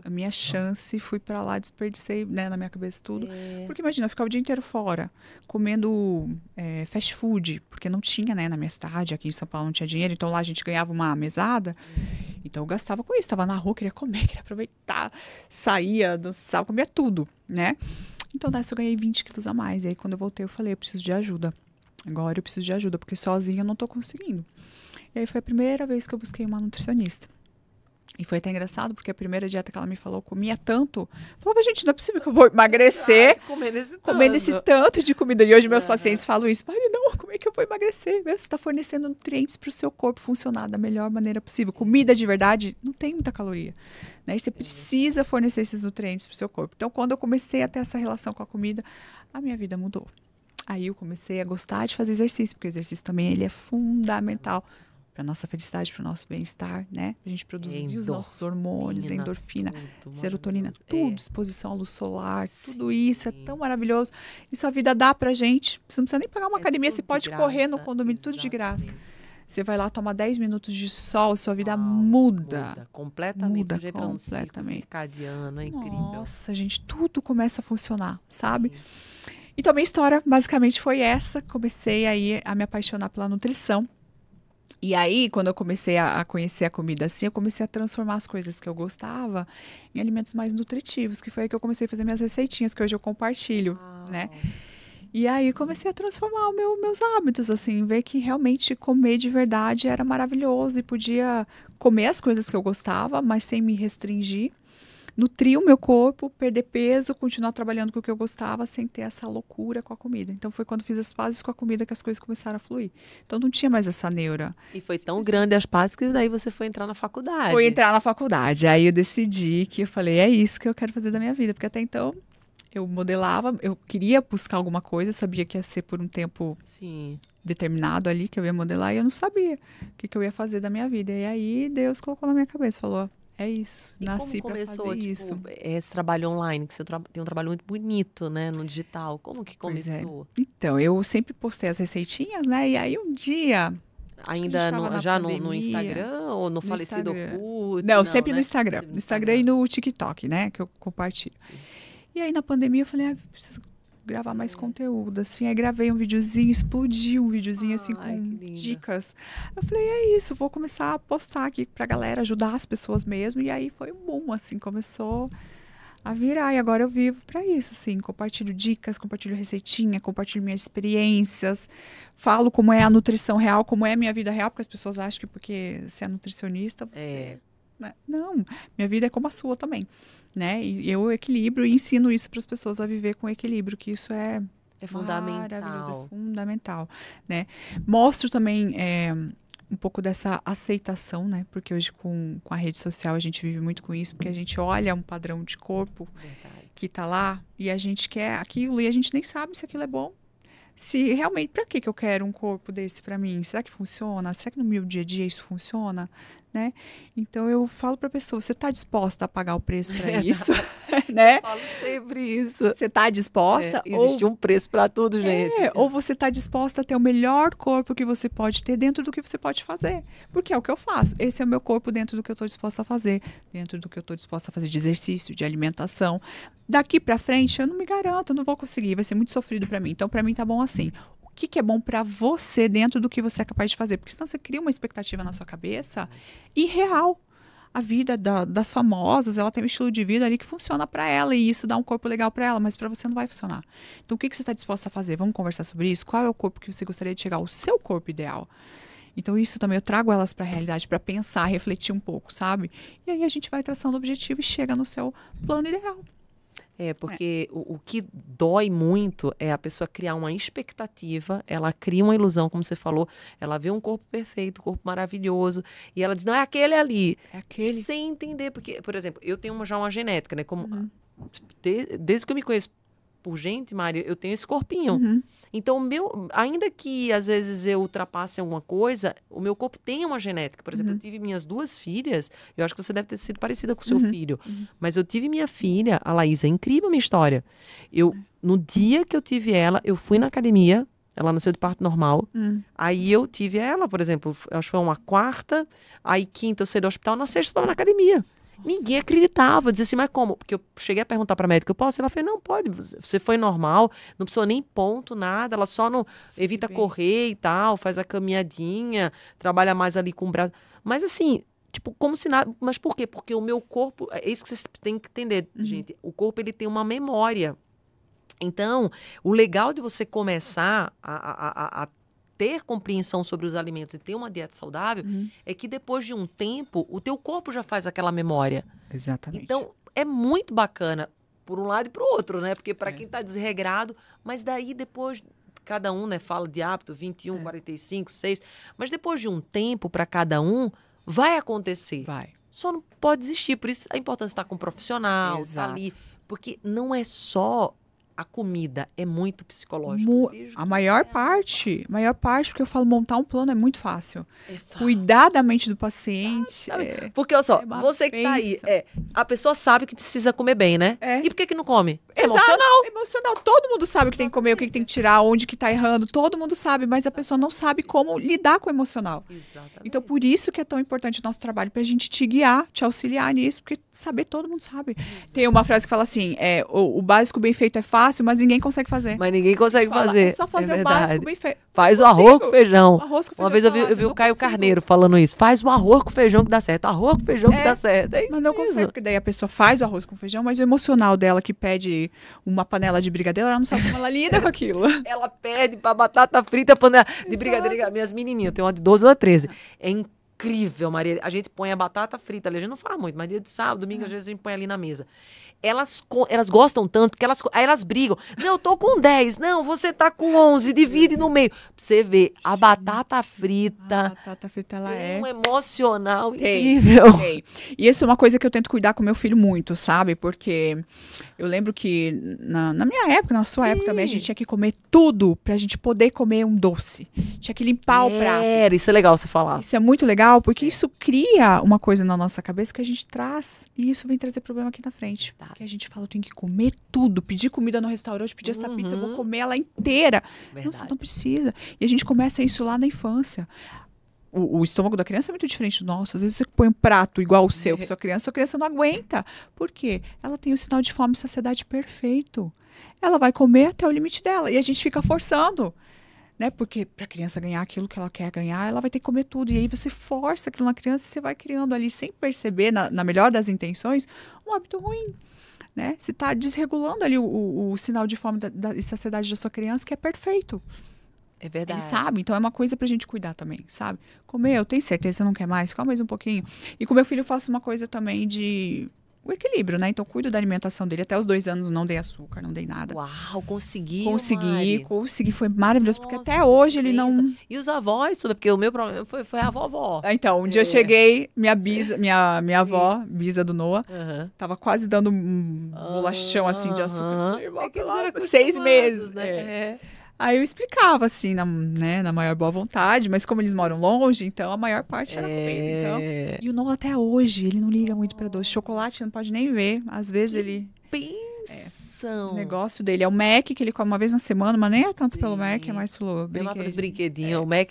a minha chance, fui pra lá, desperdicei, né, na minha cabeça tudo. Porque imagina, eu ficava o dia inteiro fora, comendo fast food, porque não tinha, né, na minha cidade, aqui em São Paulo não tinha dinheiro, então lá a gente ganhava uma mesada, então eu gastava com isso, tava na rua, queria comer, queria aproveitar, saía, dançava, comia tudo, né. Então dessa eu ganhei 20 quilos a mais, e aí quando eu voltei eu falei, eu preciso de ajuda. Agora eu preciso de ajuda, porque sozinha eu não tô conseguindo. E aí foi a primeira vez que eu busquei uma nutricionista. E foi até engraçado, porque a primeira dieta que ela me falou, eu comia tanto. Eu falava, gente, não é possível que eu vou emagrecer comendo esse tanto de comida. E hoje meus pacientes falam isso. Mari, não, como é que eu vou emagrecer? Você está fornecendo nutrientes para o seu corpo funcionar da melhor maneira possível. Comida de verdade não tem muita caloria, né? E você precisa fornecer esses nutrientes para o seu corpo. Então, quando eu comecei a ter essa relação com a comida, a minha vida mudou. Aí eu comecei a gostar de fazer exercício, porque o exercício também ele é fundamental para nossa felicidade, para o nosso bem-estar, né? A gente produzir os nossos hormônios, a endorfina, serotonina, tudo, exposição à luz solar, tudo isso é tão maravilhoso. Isso a vida dá pra gente. Você não precisa nem pagar uma academia, você pode correr no condomínio, tudo de graça. Você vai lá, toma 10 minutos de sol, sua vida muda. Completamente. Muda Você já entra num ciclo completamente. circadiano, é incrível. Nossa, gente, tudo começa a funcionar, sabe? Então, a minha história basicamente foi essa. Comecei aí a me apaixonar pela nutrição. E aí, quando eu comecei a conhecer a comida assim, eu comecei a transformar as coisas que eu gostava em alimentos mais nutritivos, que foi aí que eu comecei a fazer minhas receitinhas, que hoje eu compartilho, né? E aí, comecei a transformar meus hábitos, assim, ver que realmente comer de verdade era maravilhoso e podia comer as coisas que eu gostava, mas sem me restringir. Nutrir o meu corpo, perder peso, continuar trabalhando com o que eu gostava, sem ter essa loucura com a comida. Então, foi quando fiz as pazes com a comida que as coisas começaram a fluir. Então, não tinha mais essa neura. E foi tão grande as pazes que daí você foi entrar na faculdade. Foi entrar na faculdade. Aí eu decidi que eu falei, é isso que eu quero fazer da minha vida. Porque até então, Eu modelava, eu queria buscar alguma coisa, eu sabia que ia ser por um tempo Sim. determinado ali que eu ia modelar e eu não sabia o que eu ia fazer da minha vida. E aí Deus colocou na minha cabeça, falou, é isso, E nasci como pra começou, fazer tipo, isso. esse trabalho online, que você tem um trabalho muito bonito, né, no digital. Como que Pois é. começou? Então, eu sempre postei as receitinhas, né? E aí um dia, acho que a gente Ainda estava na já no pandemia, Instagram ou no no falecido Instagram. Orkut? Não, Não, sempre no né? Instagram. Sempre No Instagram e no TikTok, né? Que eu compartilho. Sim. E aí na pandemia eu falei, preciso gravar mais conteúdo, assim. Aí gravei um videozinho, explodiu um videozinho, assim, Ai, que com linda. dicas. Eu falei, é isso, vou começar a postar aqui pra galera, ajudar as pessoas mesmo. E aí foi um boom, assim, começou a virar. E agora eu vivo pra isso, assim. Compartilho dicas, compartilho receitinha, compartilho minhas experiências. Falo como é a nutrição real, como é a minha vida real, porque as pessoas acham que porque você é nutricionista, você... né? Não, minha vida é como a sua também, né? E eu equilibro e ensino isso para as pessoas a viver com equilíbrio, que isso é É maravilhoso, é fundamental. fundamental, né? Mostro também um pouco dessa aceitação, né? Porque hoje com a rede social a gente vive muito com isso, porque a gente olha um padrão de corpo Verdade. que tá lá e a gente quer aquilo e a gente nem sabe se aquilo é bom. Se realmente, para que eu quero um corpo desse para mim? Será que funciona? Será que no meu dia a dia isso funciona? Né? Então eu falo para a pessoa, você está disposta a pagar o preço para isso? Né? Eu falo sempre isso. Você está disposta? Existe um preço para tudo, gente. Ou você está disposta a ter o melhor corpo que você pode ter dentro do que você pode fazer? Porque é o que eu faço. Esse é o meu corpo dentro do que eu estou disposta a fazer, dentro do que eu estou disposta a fazer de exercício, de alimentação. Daqui para frente, eu não me garanto, eu não vou conseguir, vai ser muito sofrido para mim. Então, para mim, tá bom assim. O que é bom para você dentro do que você é capaz de fazer? Porque senão você cria uma expectativa na sua cabeça irreal. A vida das famosas, ela tem um estilo de vida ali que funciona para ela e isso dá um corpo legal para ela, mas para você não vai funcionar. Então, o que você está disposta a fazer? Vamos conversar sobre isso? Qual é o corpo que você gostaria de chegar? O seu corpo ideal. Então, isso também eu trago elas para a realidade, para pensar, refletir um pouco, sabe? E aí a gente vai traçando o objetivo e chega no seu plano ideal. Porque o que dói muito é a pessoa criar uma expectativa, ela cria uma ilusão, como você falou, ela vê um corpo perfeito, um corpo maravilhoso, e ela diz, não, é aquele ali. É aquele. Sem entender, porque, por exemplo, eu tenho já uma genética, né? Como, desde que eu me conheço por gente, Maria, eu tenho esse corpinho. Então, ainda que às vezes eu ultrapasse alguma coisa, o meu corpo tem uma genética. Por exemplo, eu tive minhas 2 filhas, eu acho que você deve ter sido parecida com o seu filho, mas eu tive minha filha, a Laísa, é incrível a minha história. No dia que eu tive ela, eu fui na academia, ela nasceu de parto normal, aí eu tive ela, por exemplo, acho que foi uma quarta, aí quinta eu saí do hospital, na sexta eu estava na academia. Ninguém acreditava, dizia assim, mas como? Porque eu cheguei a perguntar para a médica, eu posso? Ela falou, não, pode, você foi normal, não precisou nem ponto, nada, ela só não evita correr e tal, faz a caminhadinha, trabalha mais ali com o braço. Mas assim, tipo, como se nada, mas por quê? Porque o meu corpo, é isso que vocês têm que entender, gente, o corpo ele tem uma memória. Então, o legal de você começar a ter compreensão sobre os alimentos e ter uma dieta saudável é que depois de um tempo, o teu corpo já faz aquela memória. Exatamente. Então, é muito bacana por um lado e para o outro, né? Porque para quem está desregrado, mas daí depois, cada um, né, fala de hábito, 21, 45, 6, mas depois de um tempo para cada um, vai acontecer. Vai. Só não pode desistir, por isso a importância de estar com um profissional, estar ali, porque não é só a comida, é muito psicológico. A maior parte, porque eu falo, montar um plano é muito fácil. É fácil. Cuidar da mente do paciente. Porque, olha só, uma você que tá aí, benção. a pessoa sabe que precisa comer bem, né? E por que não come? É Exato, emocional. emocional. Todo mundo sabe o que tem que comer, o que tem que tirar, onde que tá errando. Todo mundo sabe, mas a pessoa não sabe como lidar com o emocional. Exatamente. Então, por isso que é tão importante o nosso trabalho, pra gente te guiar, te auxiliar nisso, porque saber todo mundo sabe. Exato. Tem uma frase que fala assim, o básico bem feito é fácil, mas ninguém consegue fazer. Mas ninguém consegue fazer. É só fazer o verdade. básico bem feito. Faz o arroz com feijão. Arroz com feijão. Uma vez eu vi o Caio Carneiro falando isso. Faz o arroz com feijão que dá certo. Arroz com feijão que dá certo. É isso mas não mesmo. consegue, porque daí a pessoa faz o arroz com feijão, mas o emocional dela que pede uma panela de brigadeiro, ela não sabe como ela lida com aquilo. Ela pede pra batata frita, panela de brigadeiro. Minhas menininhas, eu tenho uma de 12 ou 13. É incrível, Maria. A gente põe a batata frita ali. A gente não faz muito, mas dia de sábado, domingo, às vezes a gente põe ali na mesa. elas gostam tanto que aí elas brigam. Não, eu tô com 10. Não, você tá com 11. Divide no meio. Pra você ver, a batata frita... A batata frita, ela tem é... um emocional Tem, incrível. tem. E isso é uma coisa que eu tento cuidar com meu filho muito, sabe? Porque eu lembro que na minha época, na sua época também, a gente tinha que comer tudo pra gente poder comer um doce. Tinha que limpar o prato. Isso é legal você falar. Isso é muito legal, porque isso cria uma coisa na nossa cabeça que a gente traz, e isso vem trazer problema aqui na frente. Tá. Porque a gente fala, eu tenho que comer tudo, pedir comida no restaurante, pedir essa pizza, eu vou comer ela inteira. Não, você não precisa. E a gente começa isso lá na infância. O estômago da criança é muito diferente do nosso. Às vezes você põe um prato igual o seu para sua criança não aguenta. Por quê? Ela tem o sinal de fome e saciedade perfeito. Ela vai comer até o limite dela, e a gente fica forçando. Né? Porque para a criança ganhar aquilo que ela quer ganhar, ela vai ter que comer tudo. E aí você força aquilo na criança e você vai criando ali, sem perceber, na melhor das intenções, um hábito ruim. Né? Você está desregulando ali o sinal de fome e saciedade da sua criança, que é perfeito. É verdade. Ele sabe, então é uma coisa pra gente cuidar também, sabe? Comer, eu tenho certeza que você não quer mais, come mais um pouquinho. E com meu filho eu faço uma coisa também de... o equilíbrio, né? Então, eu cuido da alimentação dele. Até os 2 anos não dei açúcar, não dei nada. Uau, consegui, foi maravilhoso. Nossa, porque até hoje ele não... E os avós, tudo, porque o meu problema foi a vovó. Então, um dia eu cheguei, minha avó, bisa do Noah, tava quase dando um bolachão assim de açúcar. Eu falei, 6 meses, né? Aí eu explicava, assim, na maior boa vontade, mas como eles moram longe, então a maior parte era com ele. Então, e o Noah até hoje, ele não liga muito pra doce. Chocolate não pode nem ver. Às vezes ele... Benção. O negócio dele é o Mac, que ele come uma vez na semana, mas nem é tanto pelo Mac, é mais pelo brinquedinho. O Mac,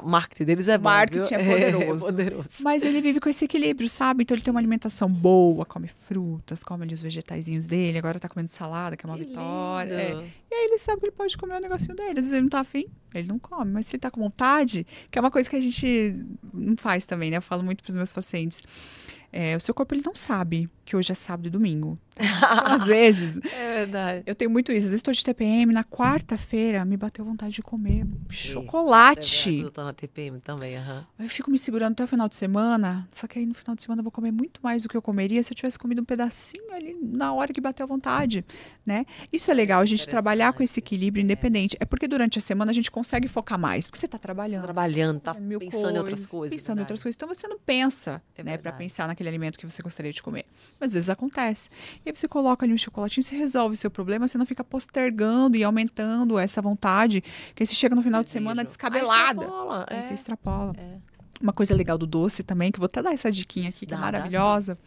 o marketing deles é bom, marketing é poderoso. Poderoso. Mas ele vive com esse equilíbrio, sabe? Então ele tem uma alimentação boa, come frutas, come ali os vegetaizinhos dele, agora tá comendo salada, que é uma vitória. E aí ele sabe que ele pode comer o negocinho dele. Às vezes ele não tá afim, ele não come. Mas se ele tá com vontade, que é uma coisa que a gente não faz também, né? Eu falo muito pros meus pacientes. O seu corpo, ele não sabe que hoje é sábado e domingo. Então, às vezes... É verdade. Eu tenho muito isso. Às vezes estou de TPM, na quarta-feira me bateu vontade de comer chocolate. Eu tô na TPM também, Eu fico me segurando até o final de semana, só que aí no final de semana eu vou comer muito mais do que eu comeria se eu tivesse comido um pedacinho ali na hora que bateu vontade, né? Isso é legal, a gente trabalhar com esse equilíbrio independente. É porque durante a semana a gente consegue focar mais, porque você está trabalhando. Tá pensando em outras coisas. Pensando em outras coisas. Então você não pensa, né, para pensar naquele alimento que você gostaria de comer. Mas às vezes acontece. E aí você coloca ali um chocolatinho, você resolve o seu problema, você não fica postergando e aumentando essa vontade, que aí você chega no final de semana descabelada. Aí você extrapola. Uma coisa legal do doce também, que eu vou até dar essa diquinha aqui, que é maravilhosa.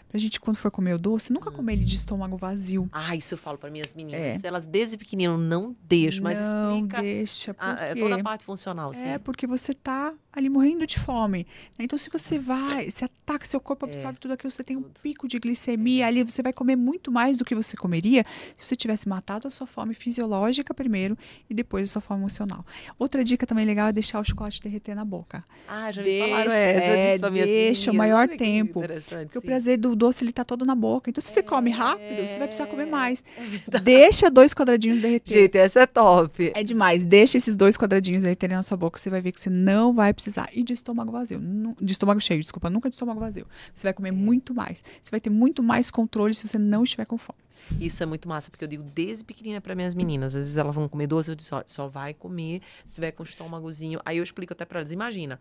Pra gente, quando for comer o doce, nunca comer ele de estômago vazio. Isso eu falo para minhas meninas. Elas desde pequenininho não deixam, mas explica. Não deixa, porque... toda a parte funcional. Sim. Porque você tá ali morrendo de fome. Então, se você se ataca, seu corpo absorve tudo aquilo, você tem um pico de glicemia ali, você vai comer muito mais do que você comeria se você tivesse matado a sua fome fisiológica primeiro e depois a sua fome emocional. Outra dica também legal é deixar o chocolate derreter na boca. Já me falaram essa. Eu disse pra minhas meninas. Deixa o maior tempo. Porque o prazer do doce, ele tá todo na boca. Então, se você come rápido, você vai precisar comer mais. Deixa 2 quadradinhos derreter. Gente, essa é top. É demais. Deixa esses 2 quadradinhos derreterem na sua boca. Você vai ver que você não vai precisar. E de estômago vazio. De estômago cheio, desculpa. Nunca de estômago vazio. Você vai comer muito mais. Você vai ter muito mais controle se você não estiver com fome. Isso é muito massa, porque eu digo desde pequenina para minhas meninas. Às vezes elas vão comer doce, eu digo, só vai comer se tiver com o estômagozinho. Aí eu explico até para elas, imagina,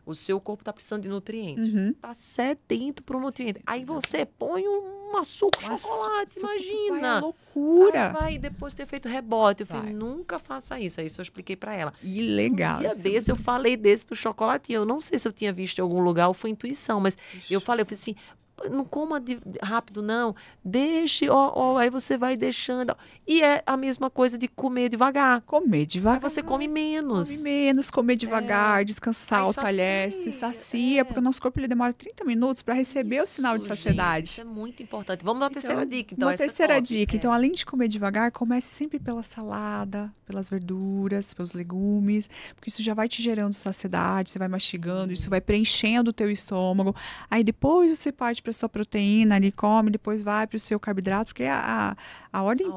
o seu corpo tá precisando de nutrientes. Tá sedento pro nutriente. Aí você põe um açúcar, chocolate, imagina. Vai, é loucura. Vai depois ter feito rebote. Eu falei, nunca faça isso. Aí isso eu expliquei para ela. E legal. Um dia desse, eu falei desse do chocolatinho. Eu não sei se eu tinha visto em algum lugar ou foi intuição, mas eu falei assim, não coma rápido, não. Deixe, aí você vai deixando. E é a mesma coisa de comer devagar. Comer devagar. Aí você come menos. Comer devagar, descansar o talher, se sacia, porque o nosso corpo ele demora 30 minutos para receber o sinal de saciedade. Isso é muito importante. Vamos na terceira dica. Então, uma terceira dica. Então, além de comer devagar, comece sempre pela salada, pelas verduras, pelos legumes, porque isso já vai te gerando saciedade, você vai mastigando, isso vai preenchendo o teu estômago. Aí depois você parte para sua proteína ali, come, depois vai para o seu carboidrato, porque a ordem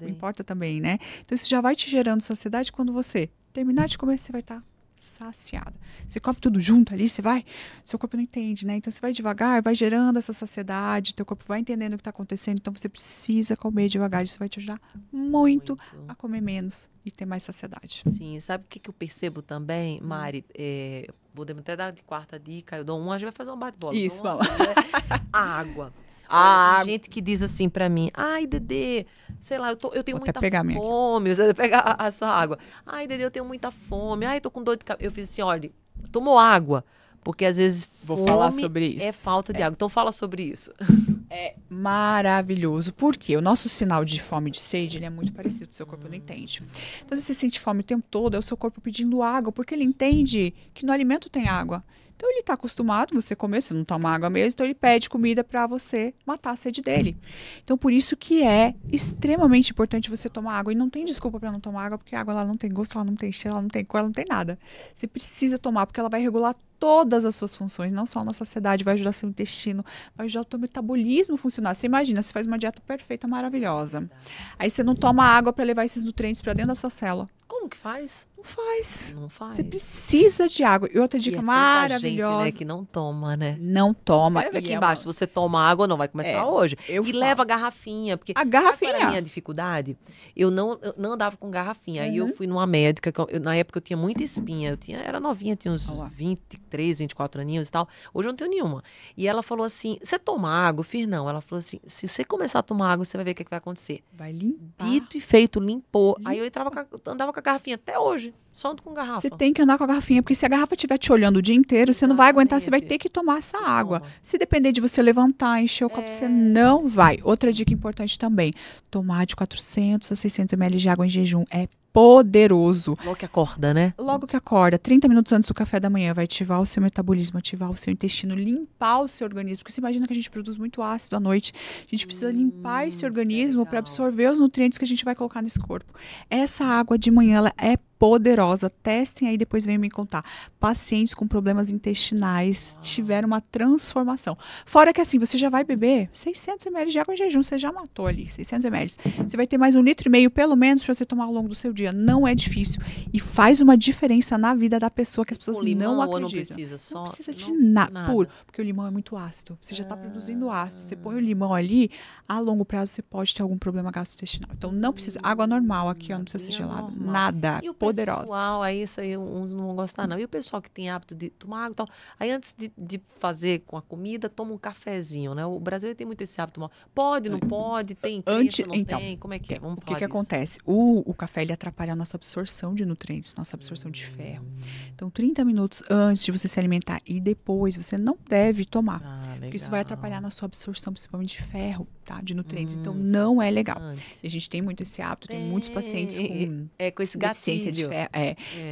importa também, né? Então isso já vai te gerando saciedade. Quando você terminar de comer, você vai estar saciada. Você come tudo junto ali, seu corpo não entende, né? Então você vai devagar, vai gerando essa saciedade, teu corpo vai entendendo o que está acontecendo, então você precisa comer devagar, isso vai te ajudar muito a comer menos e ter mais saciedade. Sim, sabe o que eu percebo também, Mari? Podemos até dar de quarta dica, eu dou uma, a gente vai fazer um bate-bola. Isso, vamos. A água. A Tem gente que diz assim pra mim, ai, Dedê, sei lá, eu tenho Vou até muita pegar a minha fome. Você pega a sua água. Ai, Dedê, eu tenho muita fome. Ai, tô com dor de cabeça. Eu fiz assim, olha, tomou água. Porque às vezes Vou falar sobre isso. É falta de água. Então fala sobre isso. É maravilhoso. Por quê? O nosso sinal de fome e de sede, ele é muito parecido, o seu corpo não entende. Então, se você sente fome o tempo todo, é o seu corpo pedindo água, porque ele entende que no alimento tem água. Então, ele está acostumado, você comer, você não toma água mesmo, então ele pede comida para você matar a sede dele. Então, por isso que é extremamente importante você tomar água. E não tem desculpa para não tomar água, porque a água ela não tem gosto, ela não tem cheiro, ela não tem cor, ela não tem nada. Você precisa tomar, porque ela vai regular todas as suas funções, não só na saciedade, vai ajudar seu intestino, vai ajudar o teu metabolismo a funcionar. Você imagina, você faz uma dieta perfeita, maravilhosa. Aí você não toma água para levar esses nutrientes para dentro da sua célula. Como que faz? Não faz. Não faz. Você precisa de água. E outra dica maravilhosa. Gente, né, que não toma, né? Não toma. Escreve aqui embaixo, se você toma água ou não, vai começar hoje. Leva a garrafinha. Porque a garrafinha. Qual era a minha dificuldade? Eu não andava com garrafinha. Aí eu fui numa médica, na época eu tinha muita espinha. Era novinha, tinha uns 23, 24 aninhos e tal. Hoje eu não tenho nenhuma. E ela falou assim, você toma água? Eu fiz não. Ela falou assim, se você começar a tomar água, você vai ver o que vai acontecer. Vai limpar. Dito e feito, limpou. Aí eu andava com a garrafinha até hoje. Só ando com garrafa. Você tem que andar com a garrafinha, porque se a garrafa estiver te olhando o dia inteiro, você não vai aguentar, você vai ter que tomar essa água. Se depender de você levantar, encher o copo, você não vai. Outra dica importante também, tomar de 400 a 600 ml de água em jejum é poderoso. Logo que acorda, né? Logo que acorda, 30 minutos antes do café da manhã, vai ativar o seu metabolismo, ativar o seu intestino, limpar o seu organismo. Porque você imagina que a gente produz muito ácido à noite. A gente precisa limpar esse organismo para absorver os nutrientes que a gente vai colocar nesse corpo. Essa água de manhã, ela é poderosa. Testem aí, depois venham me contar. Pacientes com problemas intestinais tiveram uma transformação. Fora que assim, você já vai beber 600 ml de água em jejum, você já matou ali, 600 ml. Você vai ter mais 1,5 litro pelo menos para você tomar ao longo do seu dia. Não é difícil e faz uma diferença na vida da pessoa que as pessoas não acreditam. Não precisa, não precisa de nada. Puro, porque o limão é muito ácido. Você já está produzindo ácido. Você põe o limão ali, a longo prazo você pode ter algum problema gastrointestinal. Então não precisa, água normal aqui, ó, não precisa ser gelada, nada. E o poderosa. Pessoal, aí isso aí uns não vão gostar não. E o pessoal que tem hábito de tomar água e tal, aí antes de fazer com a comida, toma um cafezinho, né? O brasileiro tem muito esse hábito. Pode, não pode, tem crença, não tem, como é que é? Vamos falar o que disso. Acontece? O café, ele atrapalha a nossa absorção de nutrientes, nossa absorção de ferro. Então, 30 minutos antes de você se alimentar e depois, você não deve tomar. Porque isso vai atrapalhar na sua absorção, principalmente de ferro, tá? De nutrientes. Então, não é legal. E a gente tem muito esse hábito, tem muitos pacientes com esse deficiência de ferro.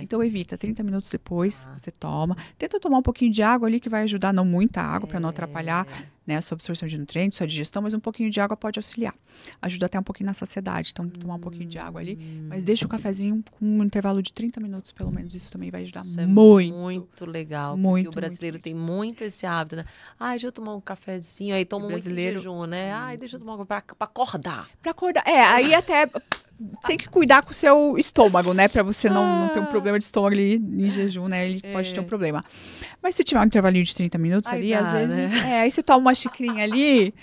Então, evita. 30 minutos depois, você toma. Tenta tomar um pouquinho de água ali, que vai ajudar, não muita água, para não atrapalhar, né, a sua absorção de nutrientes, sua digestão, mas um pouquinho de água pode auxiliar. Ajuda até um pouquinho na saciedade. Então, tomar um pouquinho de água ali. Mas deixa o cafezinho com um intervalo de 30 minutos, pelo menos. Isso também vai ajudar muito. Muito legal. Muito, porque o brasileiro tem muito esse hábito, né? Ai, deixa eu tomar um cafezinho. Aí toma muito em jejum, né? Ai, deixa eu tomar um pra acordar. Pra acordar. Aí até... Tem que cuidar com o seu estômago, né? Pra você não ter um problema de estômago ali em jejum, né? Ele pode ter um problema. Mas se tiver um intervalinho de 30 minutos ali, às vezes... Né? Aí você toma uma xicrinha ali,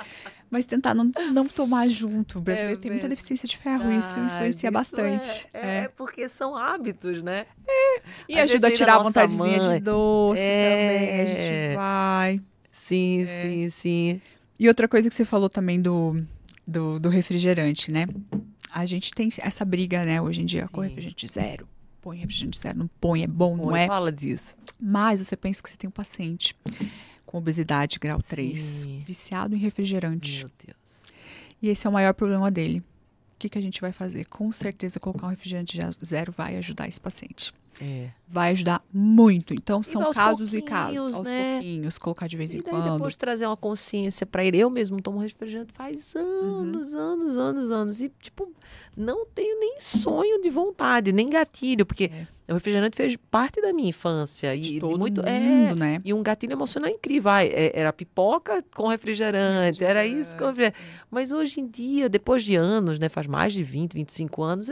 mas tentar não tomar junto. O brasileiro tem muita deficiência de ferro, isso influencia bastante. Porque são hábitos, né? E ajuda a tirar a vontadezinha de doce também. A gente vai. Sim. E outra coisa que você falou também do refrigerante, né? A gente tem essa briga, né, hoje em dia, com refrigerante zero. Põe refrigerante zero, não põe, é bom, não é? Fala disso. Mas você pensa que você tem um paciente com obesidade grau 3, viciado em refrigerante. Meu Deus. E esse é o maior problema dele. O que a gente vai fazer? Com certeza, colocar um refrigerante zero vai ajudar esse paciente. Vai ajudar muito. Então, são casos e casos. Aos pouquinhos, colocar de vez em quando. E depois trazer uma consciência para ele. Eu mesmo tomo refrigerante faz anos. E, tipo, não tenho nem sonho de vontade, nem gatilho. Porque o refrigerante fez parte da minha infância. De todo mundo, né? E um gatilho emocional incrível. Era pipoca com refrigerante. Era isso com refrigerante. Mas hoje em dia, depois de anos, né? Faz mais de 20, 25 anos,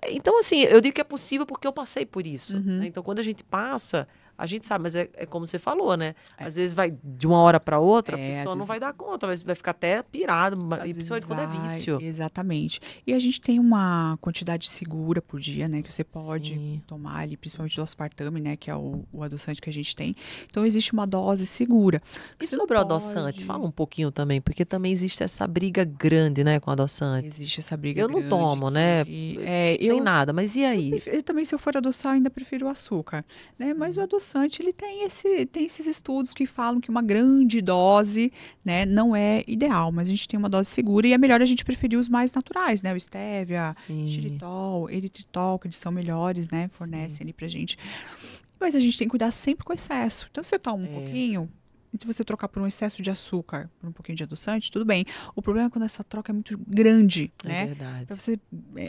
Então, assim, eu digo que é possível porque eu passei por isso. Né? Então, quando a gente passa, a gente sabe, mas é como você falou, né? Às vezes vai de uma hora para outra, a pessoa não vai dar conta, vai ficar até pirado, e principalmente quando é vício. Exatamente. E a gente tem uma quantidade segura por dia, né? Que você pode tomar ali, principalmente do aspartame, né? Que é o adoçante que a gente tem. Então, existe uma dose segura. E sobre o adoçante, fala um pouquinho também, porque também existe essa briga grande, né, com o adoçante. Existe essa briga eu grande. Eu não tomo, né? Sem nada, mas e aí? Eu também, se eu for adoçar, ainda prefiro o açúcar, né? Mas o adoçante, ele tem esses estudos que falam que uma grande dose, né, não é ideal, mas a gente tem uma dose segura e é melhor a gente preferir os mais naturais, né? O stevia, xilitol, eritritol, que eles são melhores, né? Fornecem ali pra gente. Mas a gente tem que cuidar sempre com o excesso. Então, se você toma um pouquinho, entre você trocar por um excesso de açúcar, por um pouquinho de adoçante, tudo bem. O problema é quando essa troca é muito grande, né? Verdade. Pra você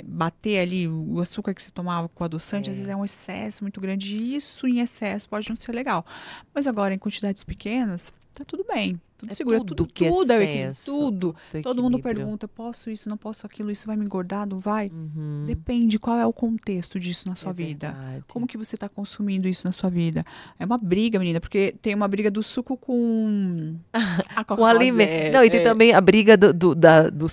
bater ali o açúcar que você tomava com o adoçante, às vezes é um excesso muito grande. E isso em excesso pode não ser legal. Mas agora, em quantidades pequenas, tá tudo bem. Tudo seguro. Tudo é excesso. Tudo. Todo mundo pergunta, posso isso, não posso aquilo, isso vai me engordar, não vai? Depende qual é o contexto disso na sua vida. Verdade. Como que você está consumindo isso na sua vida? É uma briga, menina, porque tem uma briga do suco com a Coca-Cola. Com alimento. Não, e tem também a briga do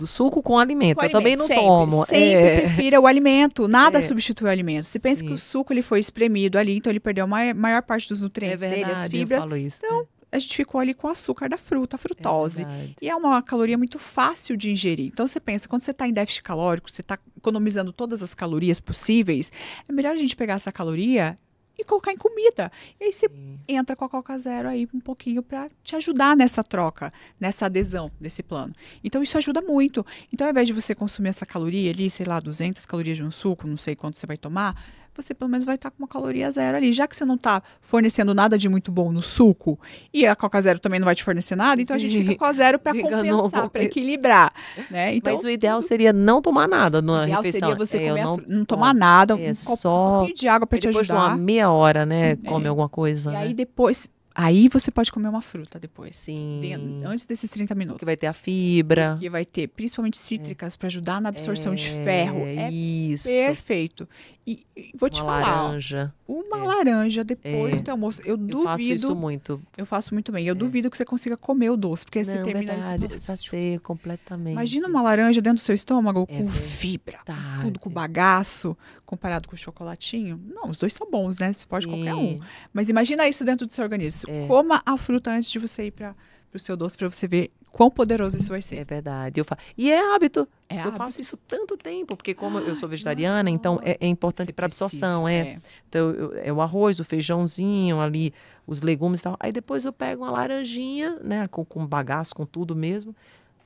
suco com alimento. Eu também não tomo. Sempre prefira o alimento. Nada substitui o alimento. Se pensa que o suco ele foi espremido ali, então ele perdeu a maior parte dos nutrientes dele, as fibras. Eu falo isso, então, a gente ficou ali com o açúcar da fruta, a frutose. E é uma caloria muito fácil de ingerir. Então, você pensa, quando você está em déficit calórico, você está economizando todas as calorias possíveis, é melhor a gente pegar essa caloria e colocar em comida. E aí você entra com a Coca Zero aí um pouquinho para te ajudar nessa troca, nessa adesão desse plano. Então, isso ajuda muito. Então, ao invés de você consumir essa caloria ali, sei lá, 200 calorias de um suco, não sei quanto você vai tomar, você pelo menos vai estar com uma caloria zero ali. Já que você não está fornecendo nada de muito bom no suco e a Coca Zero também não vai te fornecer nada, então a gente fica com a zero para compensar, para equilibrar. Né? Então, mas o ideal seria não tomar nada na refeição. O ideal seria você não tomar nada, um copinho de água para te ajudar. Depois de uma meia hora, né, come alguma coisa. E né? Aí depois... Aí você pode comer uma fruta depois. Sim. Antes desses 30 minutos. Que vai ter a fibra. Que vai ter, principalmente cítricas, para ajudar na absorção de ferro. Isso. Perfeito. E vou te falar. Laranja. Uma laranja depois do teu almoço. Eu duvido. Eu faço isso muito. Eu faço muito bem. Eu duvido que você consiga comer o doce, porque você termina ali. Sacia completamente. Imagina uma laranja dentro do seu estômago com fibra, tudo com bagaço, comparado com o chocolatinho. Não, os dois são bons, né? Você pode qualquer um. Mas imagina isso dentro do seu organismo. Coma a fruta antes de você ir para o seu doce, para você ver quão poderoso isso vai ser. É verdade. E é hábito. Eu faço isso tanto tempo, porque como eu sou vegetariana, então é importante para absorção. Então, é o arroz, o feijãozinho ali, os legumes e tal. Aí depois eu pego uma laranjinha, né, com bagaço, com tudo mesmo.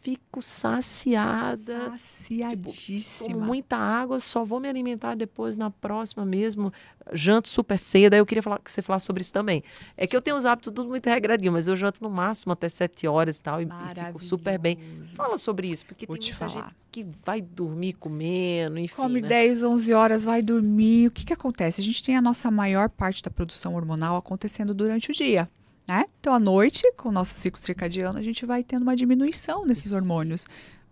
Fico saciada. Saciadíssima. Tomo muita água, só vou me alimentar depois na próxima mesmo. Janto super cedo. Aí eu queria que você falasse sobre isso também. É que eu tenho os hábitos tudo muito regradinho, mas eu janto no máximo até 7 horas e tal. E fico super bem. Fala sobre isso, porque tem muita gente que vai dormir comendo, enfim. Come né? 10, 11 horas, vai dormir. O que acontece? A gente tem a nossa maior parte da produção hormonal acontecendo durante o dia. Né? Então, à noite, com o nosso ciclo circadiano, a gente vai tendo uma diminuição nesses hormônios,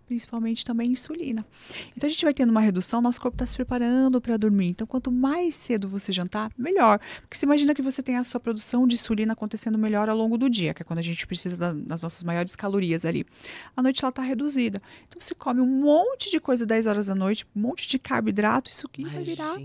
principalmente também insulina. Então, a gente vai tendo uma redução, nosso corpo está se preparando para dormir. Então, quanto mais cedo você jantar, melhor. Porque você imagina que você tem a sua produção de insulina acontecendo melhor ao longo do dia, que é quando a gente precisa das nossas maiores calorias ali. À noite, ela está reduzida. Então, você come um monte de coisa 10 horas da noite, um monte de carboidrato, isso aqui vai virar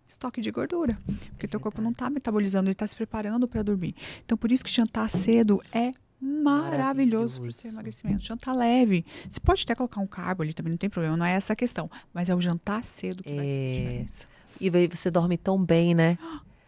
estoque de gordura. Porque teu corpo não está metabolizando, ele está se preparando para dormir. Então, por isso que jantar cedo é maravilhoso para o seu emagrecimento. Jantar leve. Você pode até colocar um carbo ali, também não tem problema, não é essa a questão. Mas é o jantar cedo que vai fazer diferença. E aí você dorme tão bem, né?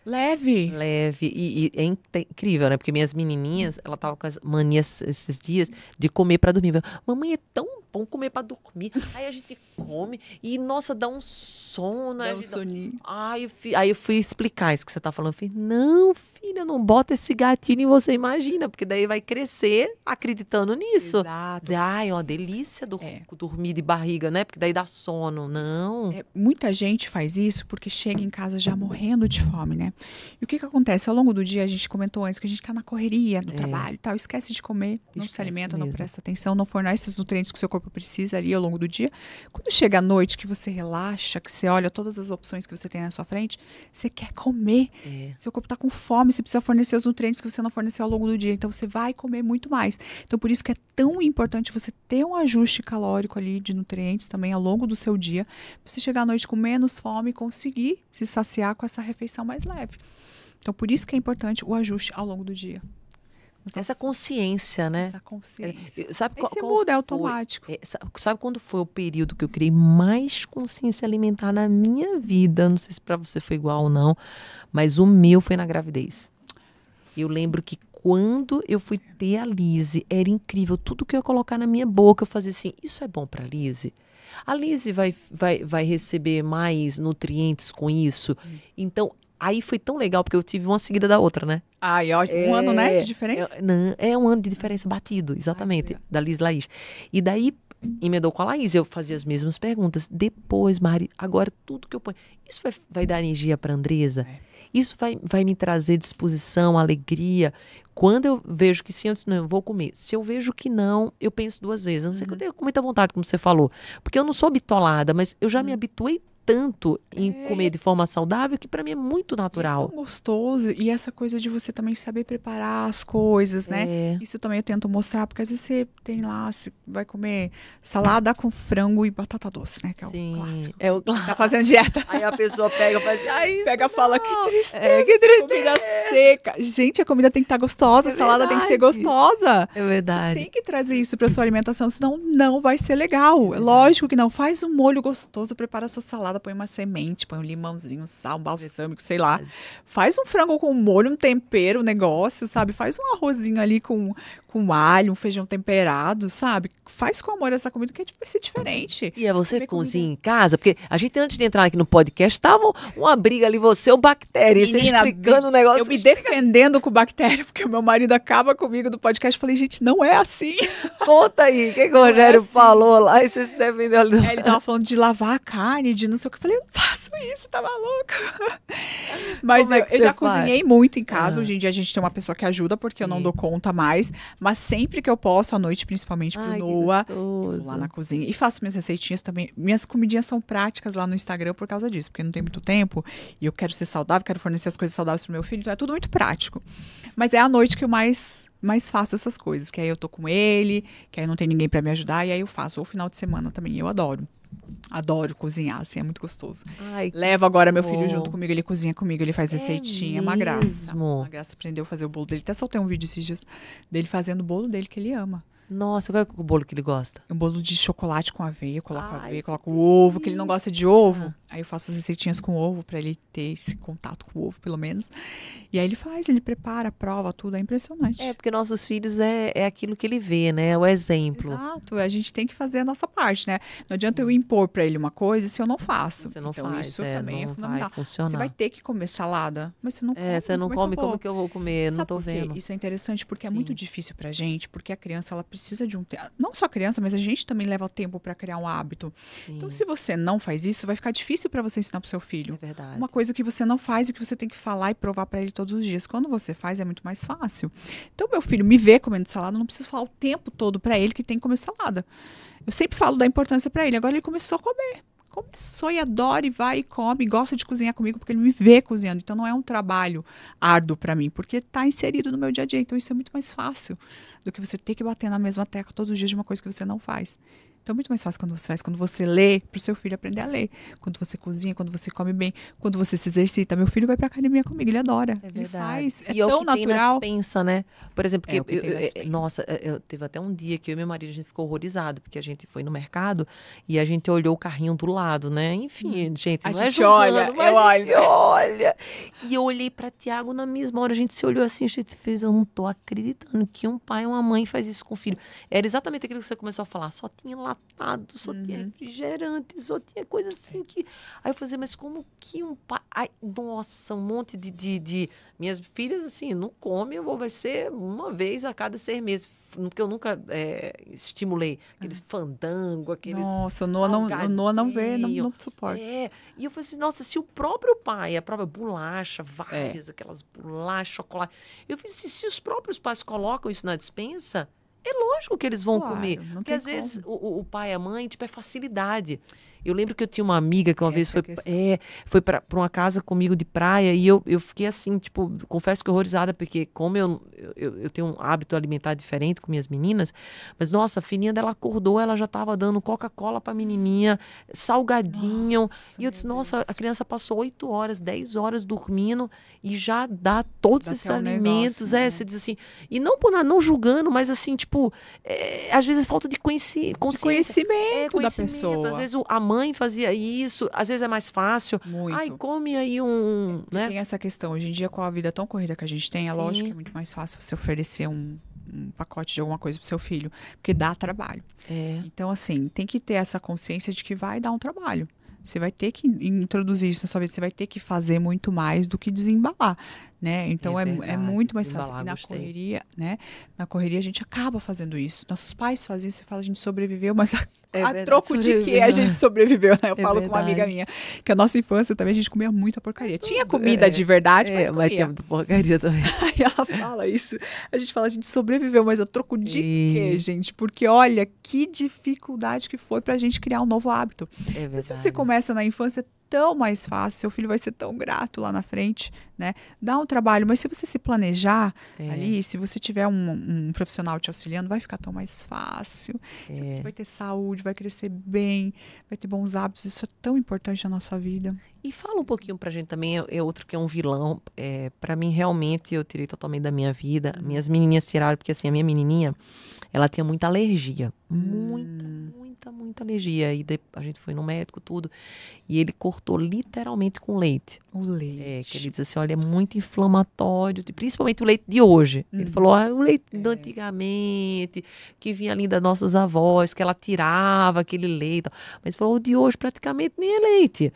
Leve. E é incrível, né? Porque minhas menininhas, ela tava com as manias esses dias de comer para dormir. Mamãe, é tão bom comer para dormir. Aí a gente come e, nossa, dá um sono. Dá um soninho. Aí eu fui explicar isso que você tá falando. Eu falei, não, filha, não bota esse gatinho em você, imagina. Porque daí vai crescer acreditando nisso. Exato. Dizer, é uma delícia dormir de barriga, né? Porque daí dá sono. Não. Muita gente faz isso porque chega em casa já morrendo de fome, né? E o que acontece? Ao longo do dia, a gente comentou antes que a gente tá na correria, no trabalho e tal. Esquece de comer, não se alimenta, não presta atenção, não fornece os nutrientes que o seu corpo corpo precisa ali ao longo do dia. Quando chega à noite, que você relaxa, que você olha todas as opções que você tem na sua frente, você quer comer. Seu corpo está com fome, você precisa fornecer os nutrientes que você não forneceu ao longo do dia. Então, você vai comer muito mais. Então, por isso que é tão importante você ter um ajuste calórico ali de nutrientes também ao longo do seu dia, para você chegar à noite com menos fome e conseguir se saciar com essa refeição mais leve. Então, por isso que é importante o ajuste ao longo do dia. Essa consciência, né? Essa consciência. Sabe Aí qual, você qual muda, é foi? automático. Sabe quando foi o período que eu criei mais consciência alimentar na minha vida? Não sei se para você foi igual ou não, mas o meu foi na gravidez. Eu lembro que quando eu fui ter a Lise, era incrível. Tudo que eu ia colocar na minha boca, eu fazia assim, isso é bom para a Lise? A Lise vai receber mais nutrientes com isso? Então, aí foi tão legal, porque eu tive uma seguida da outra, né? Ai, ótimo. Um ano, né, de diferença? Não, é um ano de diferença batido, exatamente, da Liz Laís. E daí, emendou com a Laís, eu fazia as mesmas perguntas. Depois, Mari, agora tudo que eu ponho, isso vai dar energia para a Andresa? Isso vai me trazer disposição, alegria? Quando eu vejo que sim, eu disse, não, eu vou comer. Se eu vejo que não, eu penso duas vezes. A não sei que eu tenho com muita vontade, como você falou. Porque eu não sou bitolada, mas eu já me habituei tanto em comer de forma saudável que para mim é muito natural. É tão gostoso. E essa coisa de você também saber preparar as coisas, né? Isso também eu tento mostrar, porque às vezes você tem lá, você vai comer salada com frango e batata doce, né? Que é o clássico. É o clássico. Tá fazendo dieta. Aí a pessoa pega e faz assim, pega e fala, que tristeza, que tristeza. Comida seca. Gente, a comida tem que estar gostosa, a salada tem que ser gostosa. É verdade. Você tem que trazer isso pra sua alimentação, senão não vai ser legal. É lógico que não. Faz um molho gostoso, prepara a sua salada, põe uma semente, põe um limãozinho, sal, um balsâmico, sei lá. Faz um frango com molho, um tempero, um negócio, sabe? Faz um arrozinho ali com alho, um feijão temperado, sabe? Faz com amor essa comida, que vai ser diferente. E é você que cozinha em casa? Porque a gente, antes de entrar aqui no podcast, tava uma briga ali, você ou bactéria, você explicando o negócio. Eu me defendendo com bactéria, porque o meu marido acaba comigo do podcast. Eu falei, gente, não é assim. Conta aí, o que o Rogério falou lá e você se defendeu ali? Ele tava falando de lavar a carne, de não sei o que. Eu falei, eu não faço isso, tá maluco? Mas eu já cozinhei muito em casa. Hoje em dia a gente tem uma pessoa que ajuda, porque eu não dou conta mais. Mas sempre que eu posso, à noite, principalmente pro Noah, eu vou lá na cozinha. E faço minhas receitinhas também. Minhas comidinhas são práticas lá no Instagram por causa disso, porque não tem muito tempo. E eu quero ser saudável, quero fornecer as coisas saudáveis pro meu filho. Então é tudo muito prático. Mas é à noite que eu mais faço essas coisas. Que aí eu tô com ele, que aí não tem ninguém pra me ajudar. E aí eu faço. Ou final de semana também. Eu adoro. Adoro cozinhar, assim, é muito gostoso. Levo agora meu filho junto comigo, ele cozinha comigo, ele faz receitinha, é uma graça. Uma graça, aprendeu a fazer o bolo dele. Até soltei um vídeo esses dias dele fazendo o bolo dele, que ele ama. Nossa, qual é o bolo que ele gosta? Um bolo de chocolate com aveia, eu coloco aveia, coloco o ovo, que ele não gosta de ovo. Aí eu faço as receitinhas com ovo, pra ele ter esse contato com o ovo, pelo menos. E aí ele prepara, prova tudo, é impressionante. É, porque nossos filhos é aquilo que ele vê, né? O exemplo. Exato, a gente tem que fazer a nossa parte, né? Não adianta eu impor pra ele uma coisa se eu não faço. Você não então faz, isso também é fundamental. Vai funcionar. Você vai ter que comer salada, mas você não come. Você não come, como que eu vou comer? Sabe não tô por quê? vendo. Isso é interessante porque é muito difícil pra gente, porque a criança ela precisa de um tempo. Não só a criança, mas a gente também leva tempo pra criar um hábito. Sim. Então, se você não faz isso, vai ficar difícil pra você ensinar pro seu filho. É verdade. Uma coisa que você não faz e que você tem que falar e provar pra ele todos os dias. Quando você faz, é muito mais fácil. Então, meu filho me vê comendo salada, eu não preciso falar o tempo todo pra ele que tem que comer salada. Eu sempre falo da importância pra ele. Agora ele começou a comer. Começou e adora e vai e come, gosta de cozinhar comigo porque ele me vê cozinhando. Então não é um trabalho árduo para mim, porque está inserido no meu dia a dia. Então isso é muito mais fácil do que você ter que bater na mesma tecla todos os dias de uma coisa que você não faz. Então é muito mais fácil quando você faz, quando você lê, para o seu filho aprender a ler. Quando você cozinha, quando você come bem, quando você se exercita. Meu filho vai para academia comigo, ele adora. É verdade. Ele faz, é e tão que natural. Tem na despensa, né? Por exemplo, porque nossa, eu teve até um dia que eu e meu marido a gente ficou horrorizado, porque a gente foi no mercado e a gente olhou o carrinho do lado, né? Enfim, gente, a não gente é olha, olha. E eu olhei para Tiago na mesma hora, a gente se olhou assim, a gente fez, eu não tô acreditando que um pai e uma mãe faz isso com o filho. Era exatamente aquilo que você começou a falar, só tinha enlatado, só tinha refrigerante, só tinha coisa assim que... Aí eu falei, mas como que um pai... Ai, nossa, um monte de... Minhas filhas, assim, não comem, vai ser uma vez a cada 6 meses. Porque eu nunca estimulei aqueles fandango, aqueles... Nossa, o Noah não vê, não suporta. E eu falei assim, nossa, se o próprio pai, a própria bolacha, várias, aquelas bolachas, chocolate... Eu falei assim, se os próprios pais colocam isso na despensa... É lógico que eles vão Claro, comer. não Porque tem às vezes como. o pai e a mãe, tipo, é facilidade. Eu lembro que eu tinha uma amiga que uma vez Essa é a foi, questão. foi para uma casa comigo de praia e eu fiquei assim, tipo, confesso que horrorizada, porque como eu tenho um hábito alimentar diferente com minhas meninas, mas nossa, a filhinha dela acordou, ela já estava dando Coca-Cola para a menininha, salgadinho. Nossa, E eu meu disse, nossa, a Deus. criança passou 8 horas, 10 horas dormindo e já dá todos Dá esses até um negócio, alimentos. né? Você diz assim, e não por nada, não julgando, mas assim, tipo, às vezes é falta de De consciência. É conhecimento da conhecimento. Às pessoa. vezes a mãe fazia isso, às vezes é mais fácil. Ai, Muito. come aí um, E né? tem essa questão, hoje em dia, com a vida tão corrida que a gente tem, é lógico que é Sim, muito mais fácil você oferecer um pacote de alguma coisa pro seu filho, porque dá trabalho. é, Então, assim, tem que ter essa consciência de que vai dar um trabalho. Você vai ter que introduzir isso na sua vida, você vai ter que fazer muito mais do que desembalar, né? Então, é verdade. muito mais fácil. Desembalar, E na gostei. correria, né? Na correria a gente acaba fazendo isso. Nossos pais fazem isso, você fala, a gente sobreviveu, mas É a verdade, troco de que sobreviveu. a gente sobreviveu, né? Eu É falo com uma amiga verdade. minha, que a nossa infância também a gente comia muita porcaria. Tinha Tudo, comida de verdade, mas mas tem comia. muita porcaria também. Aí ela fala isso. A gente fala, a gente sobreviveu, mas a troco de quê, E gente? Porque olha que dificuldade que foi pra gente criar um novo hábito. é Mas se você verdade. começa na infância, é tão mais fácil, seu filho vai ser tão grato lá na frente, né? Dá um trabalho, mas se você se planejar É, ali, se você tiver um profissional te auxiliando, vai ficar tão mais fácil. Seu filho vai ter saúde, vai crescer bem, vai ter bons hábitos. Isso é tão importante na nossa vida. E fala um pouquinho pra gente também, é outro que é um vilão. Para mim, realmente, eu tirei totalmente da minha vida. Minhas menininhas tiraram, porque assim, a minha menininha, ela tinha muita alergia. Muita alergia. E a gente foi no médico, tudo. E ele cortou literalmente com leite. O Que ele leite. disse assim, olha, é muito inflamatório, principalmente o leite de hoje. Ele falou, o leite de antigamente, que vinha ali das nossas avós, que ela tirava aquele leite. Mas falou, o de hoje praticamente nem é leite.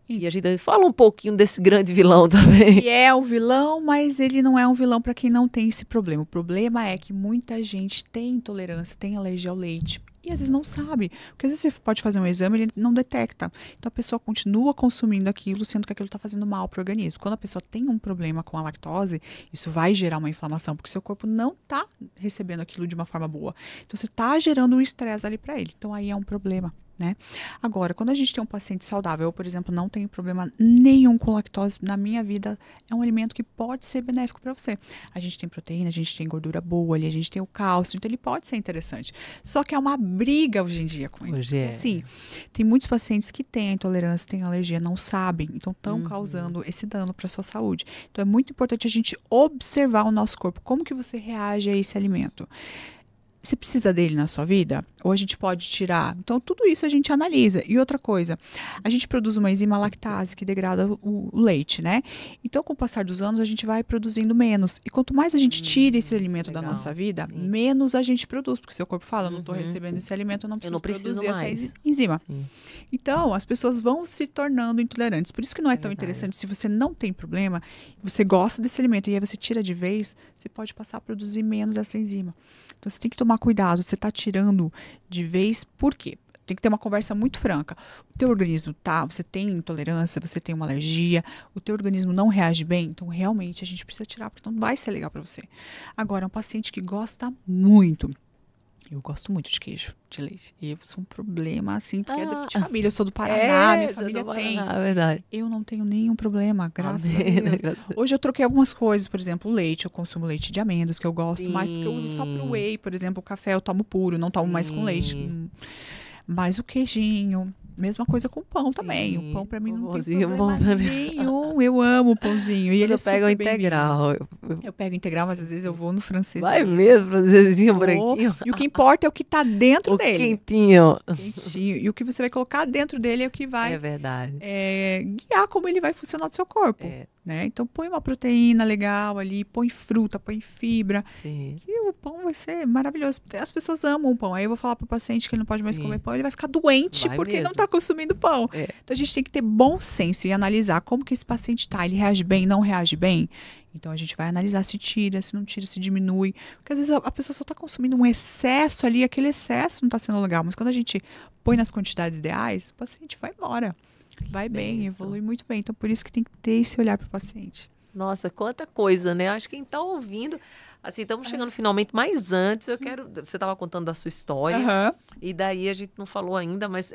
E a gente fala um pouquinho desse grande vilão também. E é o vilão, mas ele não é um vilão para quem não tem esse problema. O problema é que muita gente tem intolerância, tem alergia ao leite. E às vezes não sabe. Porque às vezes você pode fazer um exame e ele não detecta. Então a pessoa continua consumindo aquilo, sendo que aquilo está fazendo mal para o organismo. Quando a pessoa tem um problema com a lactose, isso vai gerar uma inflamação, porque seu corpo não está recebendo aquilo de uma forma boa. Então você está gerando um estresse ali para ele. Então aí é um problema. Né? Agora, quando a gente tem um paciente saudável, eu, por exemplo, não tenho problema nenhum com lactose na minha vida, é um alimento que pode ser benéfico para você. A gente tem proteína, a gente tem gordura boa ali, a gente tem o cálcio, então ele pode ser interessante. Só que é uma briga hoje em dia com ele. Hoje é. Assim, tem muitos pacientes que têm intolerância, têm alergia, não sabem, então estão causando esse dano para a sua saúde. Então é muito importante a gente observar o nosso corpo, como que você reage a esse alimento. Você precisa dele na sua vida? Ou a gente pode tirar? Então, tudo isso a gente analisa. E outra coisa, a gente produz uma enzima lactase que degrada o leite, né? Então, com o passar dos anos, a gente vai produzindo menos. E quanto mais a gente tira esse alimento da legal, nossa vida, sim. menos a gente produz. Porque seu corpo fala, eu não estou recebendo esse alimento, eu não preciso, não preciso produzir mais. essa enzima. Sim. Então, as pessoas vão se tornando intolerantes. Por isso que não é tão verdade. interessante. Se você não tem problema, você gosta desse alimento e aí você tira de vez, você pode passar a produzir menos essa enzima. Então, você tem que tomar cuidado. Você está tirando de vez, por quê? Tem que ter uma conversa muito franca. O teu organismo você tem intolerância, você tem uma alergia, o teu organismo não reage bem, então realmente a gente precisa tirar, porque não vai ser legal para você. Agora, um paciente que gosta muito. Eu gosto muito de queijo, de leite. E eu sou um problema, assim, porque é de família. Eu sou do Paraná, minha família tem. É verdade. Eu não tenho nenhum problema, graças Amém, a né? Deus. Graças a Deus. Hoje eu troquei algumas coisas, por exemplo, o leite. Eu consumo leite de amêndoas, que eu gosto mais, porque eu uso só pro whey. Por exemplo, o café eu tomo puro, não tomo mais com leite. Mas o queijinho, mesma coisa com pão também. O pão pra mim não tem Pãozinho problema bom, né? nenhum. Eu amo o pãozinho. E ele é Eu pego o super bem-vindo. integral. Eu pego integral, mas às vezes eu vou no francês. Vai mesmo, francesinho Vou. branquinho. E o que importa é o que tá dentro O dele. quentinho. Quentinho. E o que você vai colocar dentro dele é o que vai É verdade. guiar como ele vai funcionar no seu corpo. É. Né? Então põe uma proteína legal ali, põe fruta, põe fibra. Sim. E o pão vai ser maravilhoso. As pessoas amam o pão. Aí eu vou falar pro paciente que ele não pode mais Sim. comer pão, ele vai ficar doente Vai porque mesmo. não está consumindo pão. É. Então a gente tem que ter bom senso e analisar como que esse paciente tá. Ele reage bem, não reage bem? Então a gente vai analisar se tira, se não tira, se diminui. Porque às vezes a pessoa só está consumindo um excesso ali, aquele excesso não está sendo legal. Mas quando a gente põe nas quantidades ideais, o paciente vai embora. Vai bem, bênção. evolui muito bem. Então por isso que tem que ter esse olhar para o paciente. Nossa, quanta coisa, né? Acho que quem tá ouvindo, Assim, estamos chegando finalmente, mas antes eu quero... Você estava contando da sua história, e daí a gente não falou ainda, mas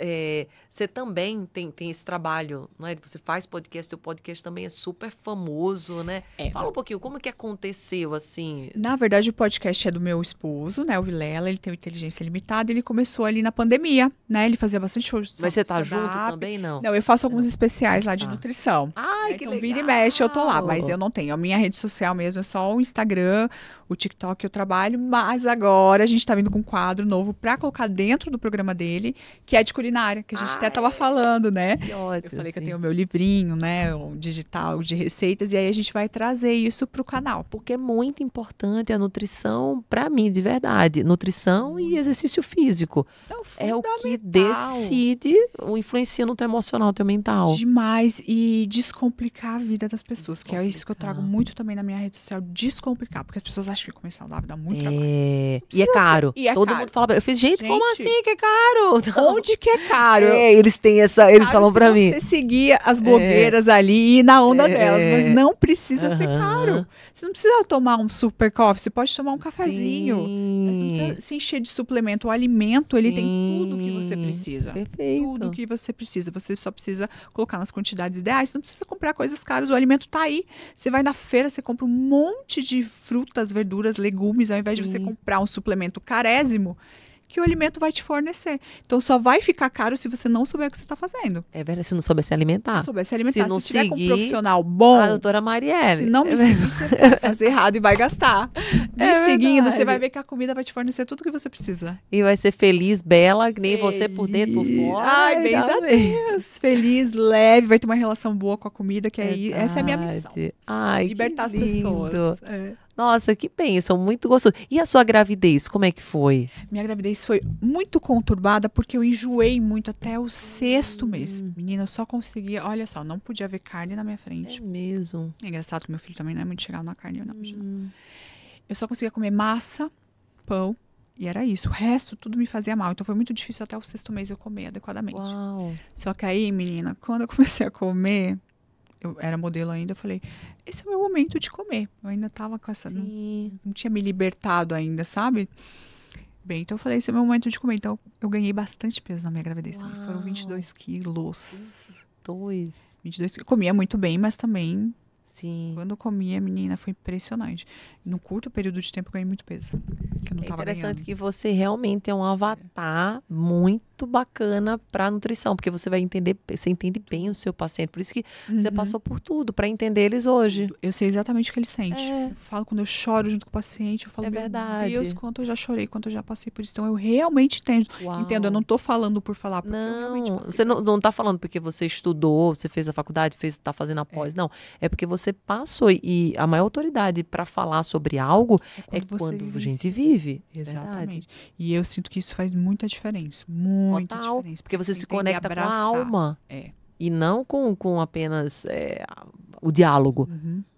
você também tem esse trabalho, não é? Você faz podcast, o podcast também é super famoso, né? Fala um pouquinho, como que aconteceu, assim? Na verdade, o podcast é do meu esposo, né, o Vilela, ele tem inteligência limitada, ele começou ali na pandemia, né, ele fazia bastante shows. Mas você tá junto também, não? Não, eu faço alguns especiais lá de nutrição. Ai, que então, legal! vira e mexe, eu tô lá, mas eu não tenho. A minha rede social mesmo é só o Instagram, o TikTok eu trabalho, mas agora a gente tá vindo com um quadro novo pra colocar dentro do programa dele, que é de culinária, que a gente até tava falando, né? Que ótimo, eu falei que eu tenho o meu livrinho, né, o digital de receitas, e aí a gente vai trazer isso pro canal. Porque é muito importante a nutrição, pra mim, de verdade. Nutrição e exercício físico. Não, é o que decide, influencia no teu emocional, no teu mental. Demais. E descomplicar a vida das pessoas, que é isso que eu trago muito também na minha rede social, descomplicar. Porque as pessoas acham que comer saudável dá muito trabalho. E é caro. Todo mundo fala, eu fiz, gente, como assim que é caro? Onde que é caro? Eles têm essa, eles falam pra mim. Você seguir as blogueiras ali e ir na onda delas, mas não precisa ser caro. Você não precisa tomar um super coffee, você pode tomar um cafezinho. Você não precisa se encher de suplemento. O alimento, ele tem tudo que você precisa. Perfeito. Tudo que você precisa. Você só precisa colocar nas quantidades ideais. Você não precisa comprar coisas caras. O alimento tá aí. Você vai na feira, você compra um monte de frutas, verduras, legumes, ao invés de você comprar um suplemento carésimo, que o alimento vai te fornecer. Então, só vai ficar caro se você não souber o que você está fazendo. É verdade, se não souber se alimentar. Se souber se alimentar. Se não tiver seguir, com um profissional bom... A doutora Marielle. Se não me seguir, você vai fazer errado e vai gastar. Me seguindo, você vai ver que a comida vai te fornecer tudo que você precisa. E vai ser feliz, bela, que nem você por dentro, por fora. Ai, bens a Deus. Feliz, leve, vai ter uma relação boa com a comida, que aí, essa é a minha missão. Ai, libertar as pessoas. Nossa, que bênção, muito gostoso. E a sua gravidez, como é que foi? Minha gravidez foi muito conturbada porque eu enjoei muito até o 6º mês. Menina, eu só conseguia, olha só, não podia ver carne na minha frente. É mesmo. É engraçado que meu filho também não é muito chegado na carne, não. Eu só conseguia comer massa, pão, e era isso. O resto, tudo me fazia mal. Então foi muito difícil até o 6º mês eu comer adequadamente. Uau. Só que aí, menina, quando eu comecei a comer... Eu era modelo ainda, eu falei, esse é o meu momento de comer. Eu ainda tava com essa... Não tinha me libertado ainda, sabe? Bem, então eu falei, esse é o meu momento de comer. Então eu ganhei bastante peso na minha gravidez. Também. Foram 22 quilos. 22 quilos. Comia muito bem, mas também... Sim. Quando eu comia, menina, foi impressionante. No curto período de tempo, eu ganhei muito peso. Que eu não tava interessante ganhando. Que você realmente é um avatar muito bacana para nutrição, porque você vai entender, você entende bem o seu paciente. Por isso que você passou por tudo, para entender eles hoje. Eu sei exatamente o que ele sente. Eu falo quando eu choro junto com o paciente, eu falo, meu Deus, quanto eu já chorei, quanto eu já passei por isso. Então, eu realmente entendo. Eu não tô falando por falar, porque eu realmente passei. Você não tá falando porque você estudou, você fez a faculdade, tá fazendo a pós, não. É porque você passou, e a maior autoridade para falar sobre algo é quando a gente vive. Exatamente. Verdade. E eu sinto que isso faz muita diferença. Muita diferença. Porque você se conecta com a alma. É. E não com apenas o diálogo.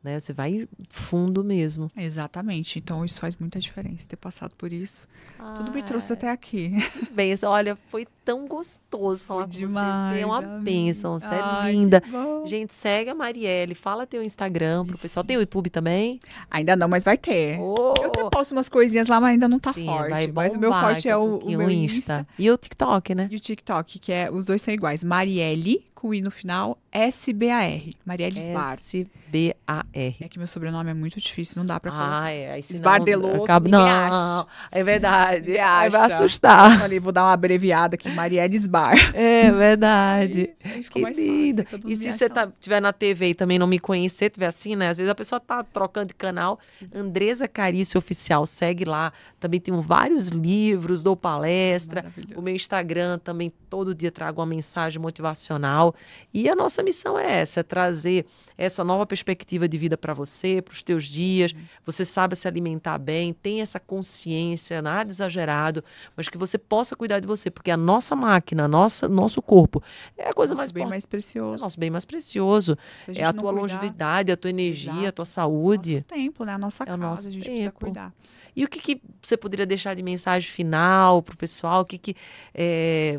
Né? Você vai fundo mesmo. Exatamente. Então, isso faz muita diferença. Ter passado por isso. Tudo me trouxe até aqui. Bem, olha, foi tão gostoso falar com demais, você. É uma bênção. Você é linda. Gente, segue a Marielle. Fala teu Instagram pro pessoal. Tem o YouTube também? Ainda não, mas vai ter. Eu até posto umas coisinhas lá, mas ainda não tá forte. Mas o meu forte é o meu Insta. E o TikTok, né? E o TikTok, que os dois são iguais. Marielle, com I no final, S-B-A-R. Marielle Sbar. S-B-A-R. É que meu sobrenome é muito difícil, não dá pra colocar. Aí Esbardelou, não, acha. É verdade. Aí vai assustar. Falei, vou dar uma abreviada aqui, Marielle Sbar. É verdade. Aí que lindo. E se você estiver na TV e também não me conhecer, tiver assim, né? Às vezes a pessoa tá trocando de canal. Andresa Carício Oficial, segue lá. Também tenho vários livros, dou palestra. O meu Instagram também, todo dia trago uma mensagem motivacional. E a nossa missão é essa, é trazer essa nova perspectiva de vida para você, para os teus dias. Você sabe se alimentar bem, tem essa consciência, nada exagerado, mas que você possa cuidar de você, porque a nossa máquina, nosso corpo é a coisa mais mais precioso. É nosso bem mais precioso. É a tua longevidade, a tua energia, a tua saúde. Nosso tempo, né? A nossa casa, a gente precisa cuidar. E o que você poderia deixar de mensagem final para o pessoal? O que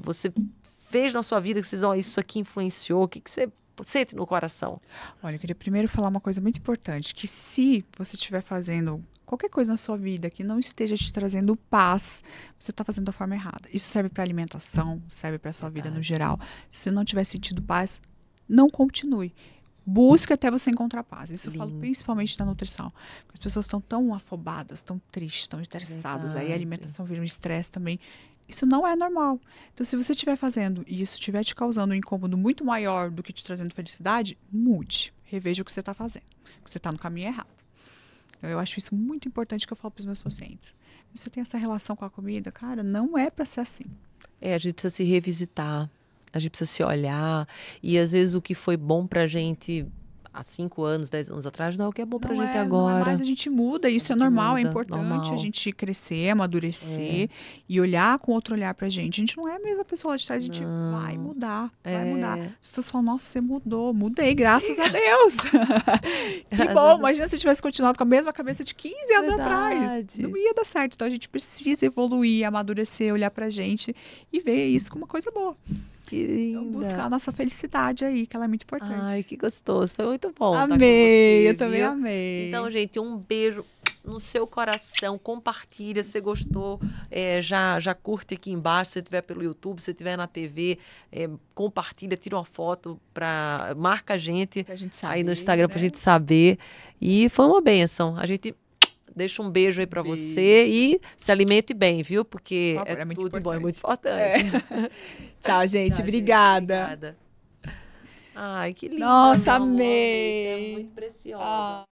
você fez na sua vida que vocês, isso aqui influenciou? O que você sente no coração? Olha, eu queria primeiro falar uma coisa muito importante, que se você estiver fazendo qualquer coisa na sua vida que não esteja te trazendo paz, você está fazendo da forma errada. Isso serve para alimentação, serve para sua vida no geral. Se você não tiver sentido paz, não continue. Busque até você encontrar paz. Isso eu falo principalmente da nutrição. Porque as pessoas estão tão afobadas, tão tristes, tão estressadas. Aí a alimentação vira um estresse também. Isso não é normal. Então, se você estiver fazendo e isso estiver te causando um incômodo muito maior do que te trazendo felicidade, mude. Reveja o que você está fazendo. Porque você está no caminho errado. Então, eu acho isso muito importante que eu falo para os meus pacientes. Você tem essa relação com a comida, cara, não é para ser assim. A gente precisa se revisitar. A gente precisa se olhar. E, às vezes, o que foi bom pra gente há 5 anos, 10 anos atrás, não é o que é bom pra gente agora. Não é mais, a gente muda. Isso é normal, é muda, importante normal. a gente crescer, amadurecer e olhar com outro olhar pra gente. A gente não é a mesma pessoa lá de trás, a gente vai mudar, vai mudar. As pessoas falam, nossa, você mudou. Mudei, graças a Deus. Que bom, imagina se eu tivesse continuado com a mesma cabeça de 15 anos atrás. Não ia dar certo. Então, a gente precisa evoluir, amadurecer, olhar pra gente e ver isso como uma coisa boa. Então, buscar a nossa felicidade aí, que ela é muito importante. Ai, que gostoso. Foi muito bom. Amei, eu também amei. Então, gente, um beijo no seu coração. Compartilha se você gostou. Já curte aqui embaixo, se você estiver pelo YouTube, se você estiver na TV. Compartilha, tira uma foto, marca a gente, saber, aí no Instagram pra gente saber. E foi uma bênção. A gente deixa um beijo aí pra você e se alimente bem, viu? Porque favor, é muito tudo importante. bom, é muito importante. Tchau, gente. Tchau, obrigada. Gente, obrigada. Ai, que lindo. Nossa, amei. Você é muito preciosa.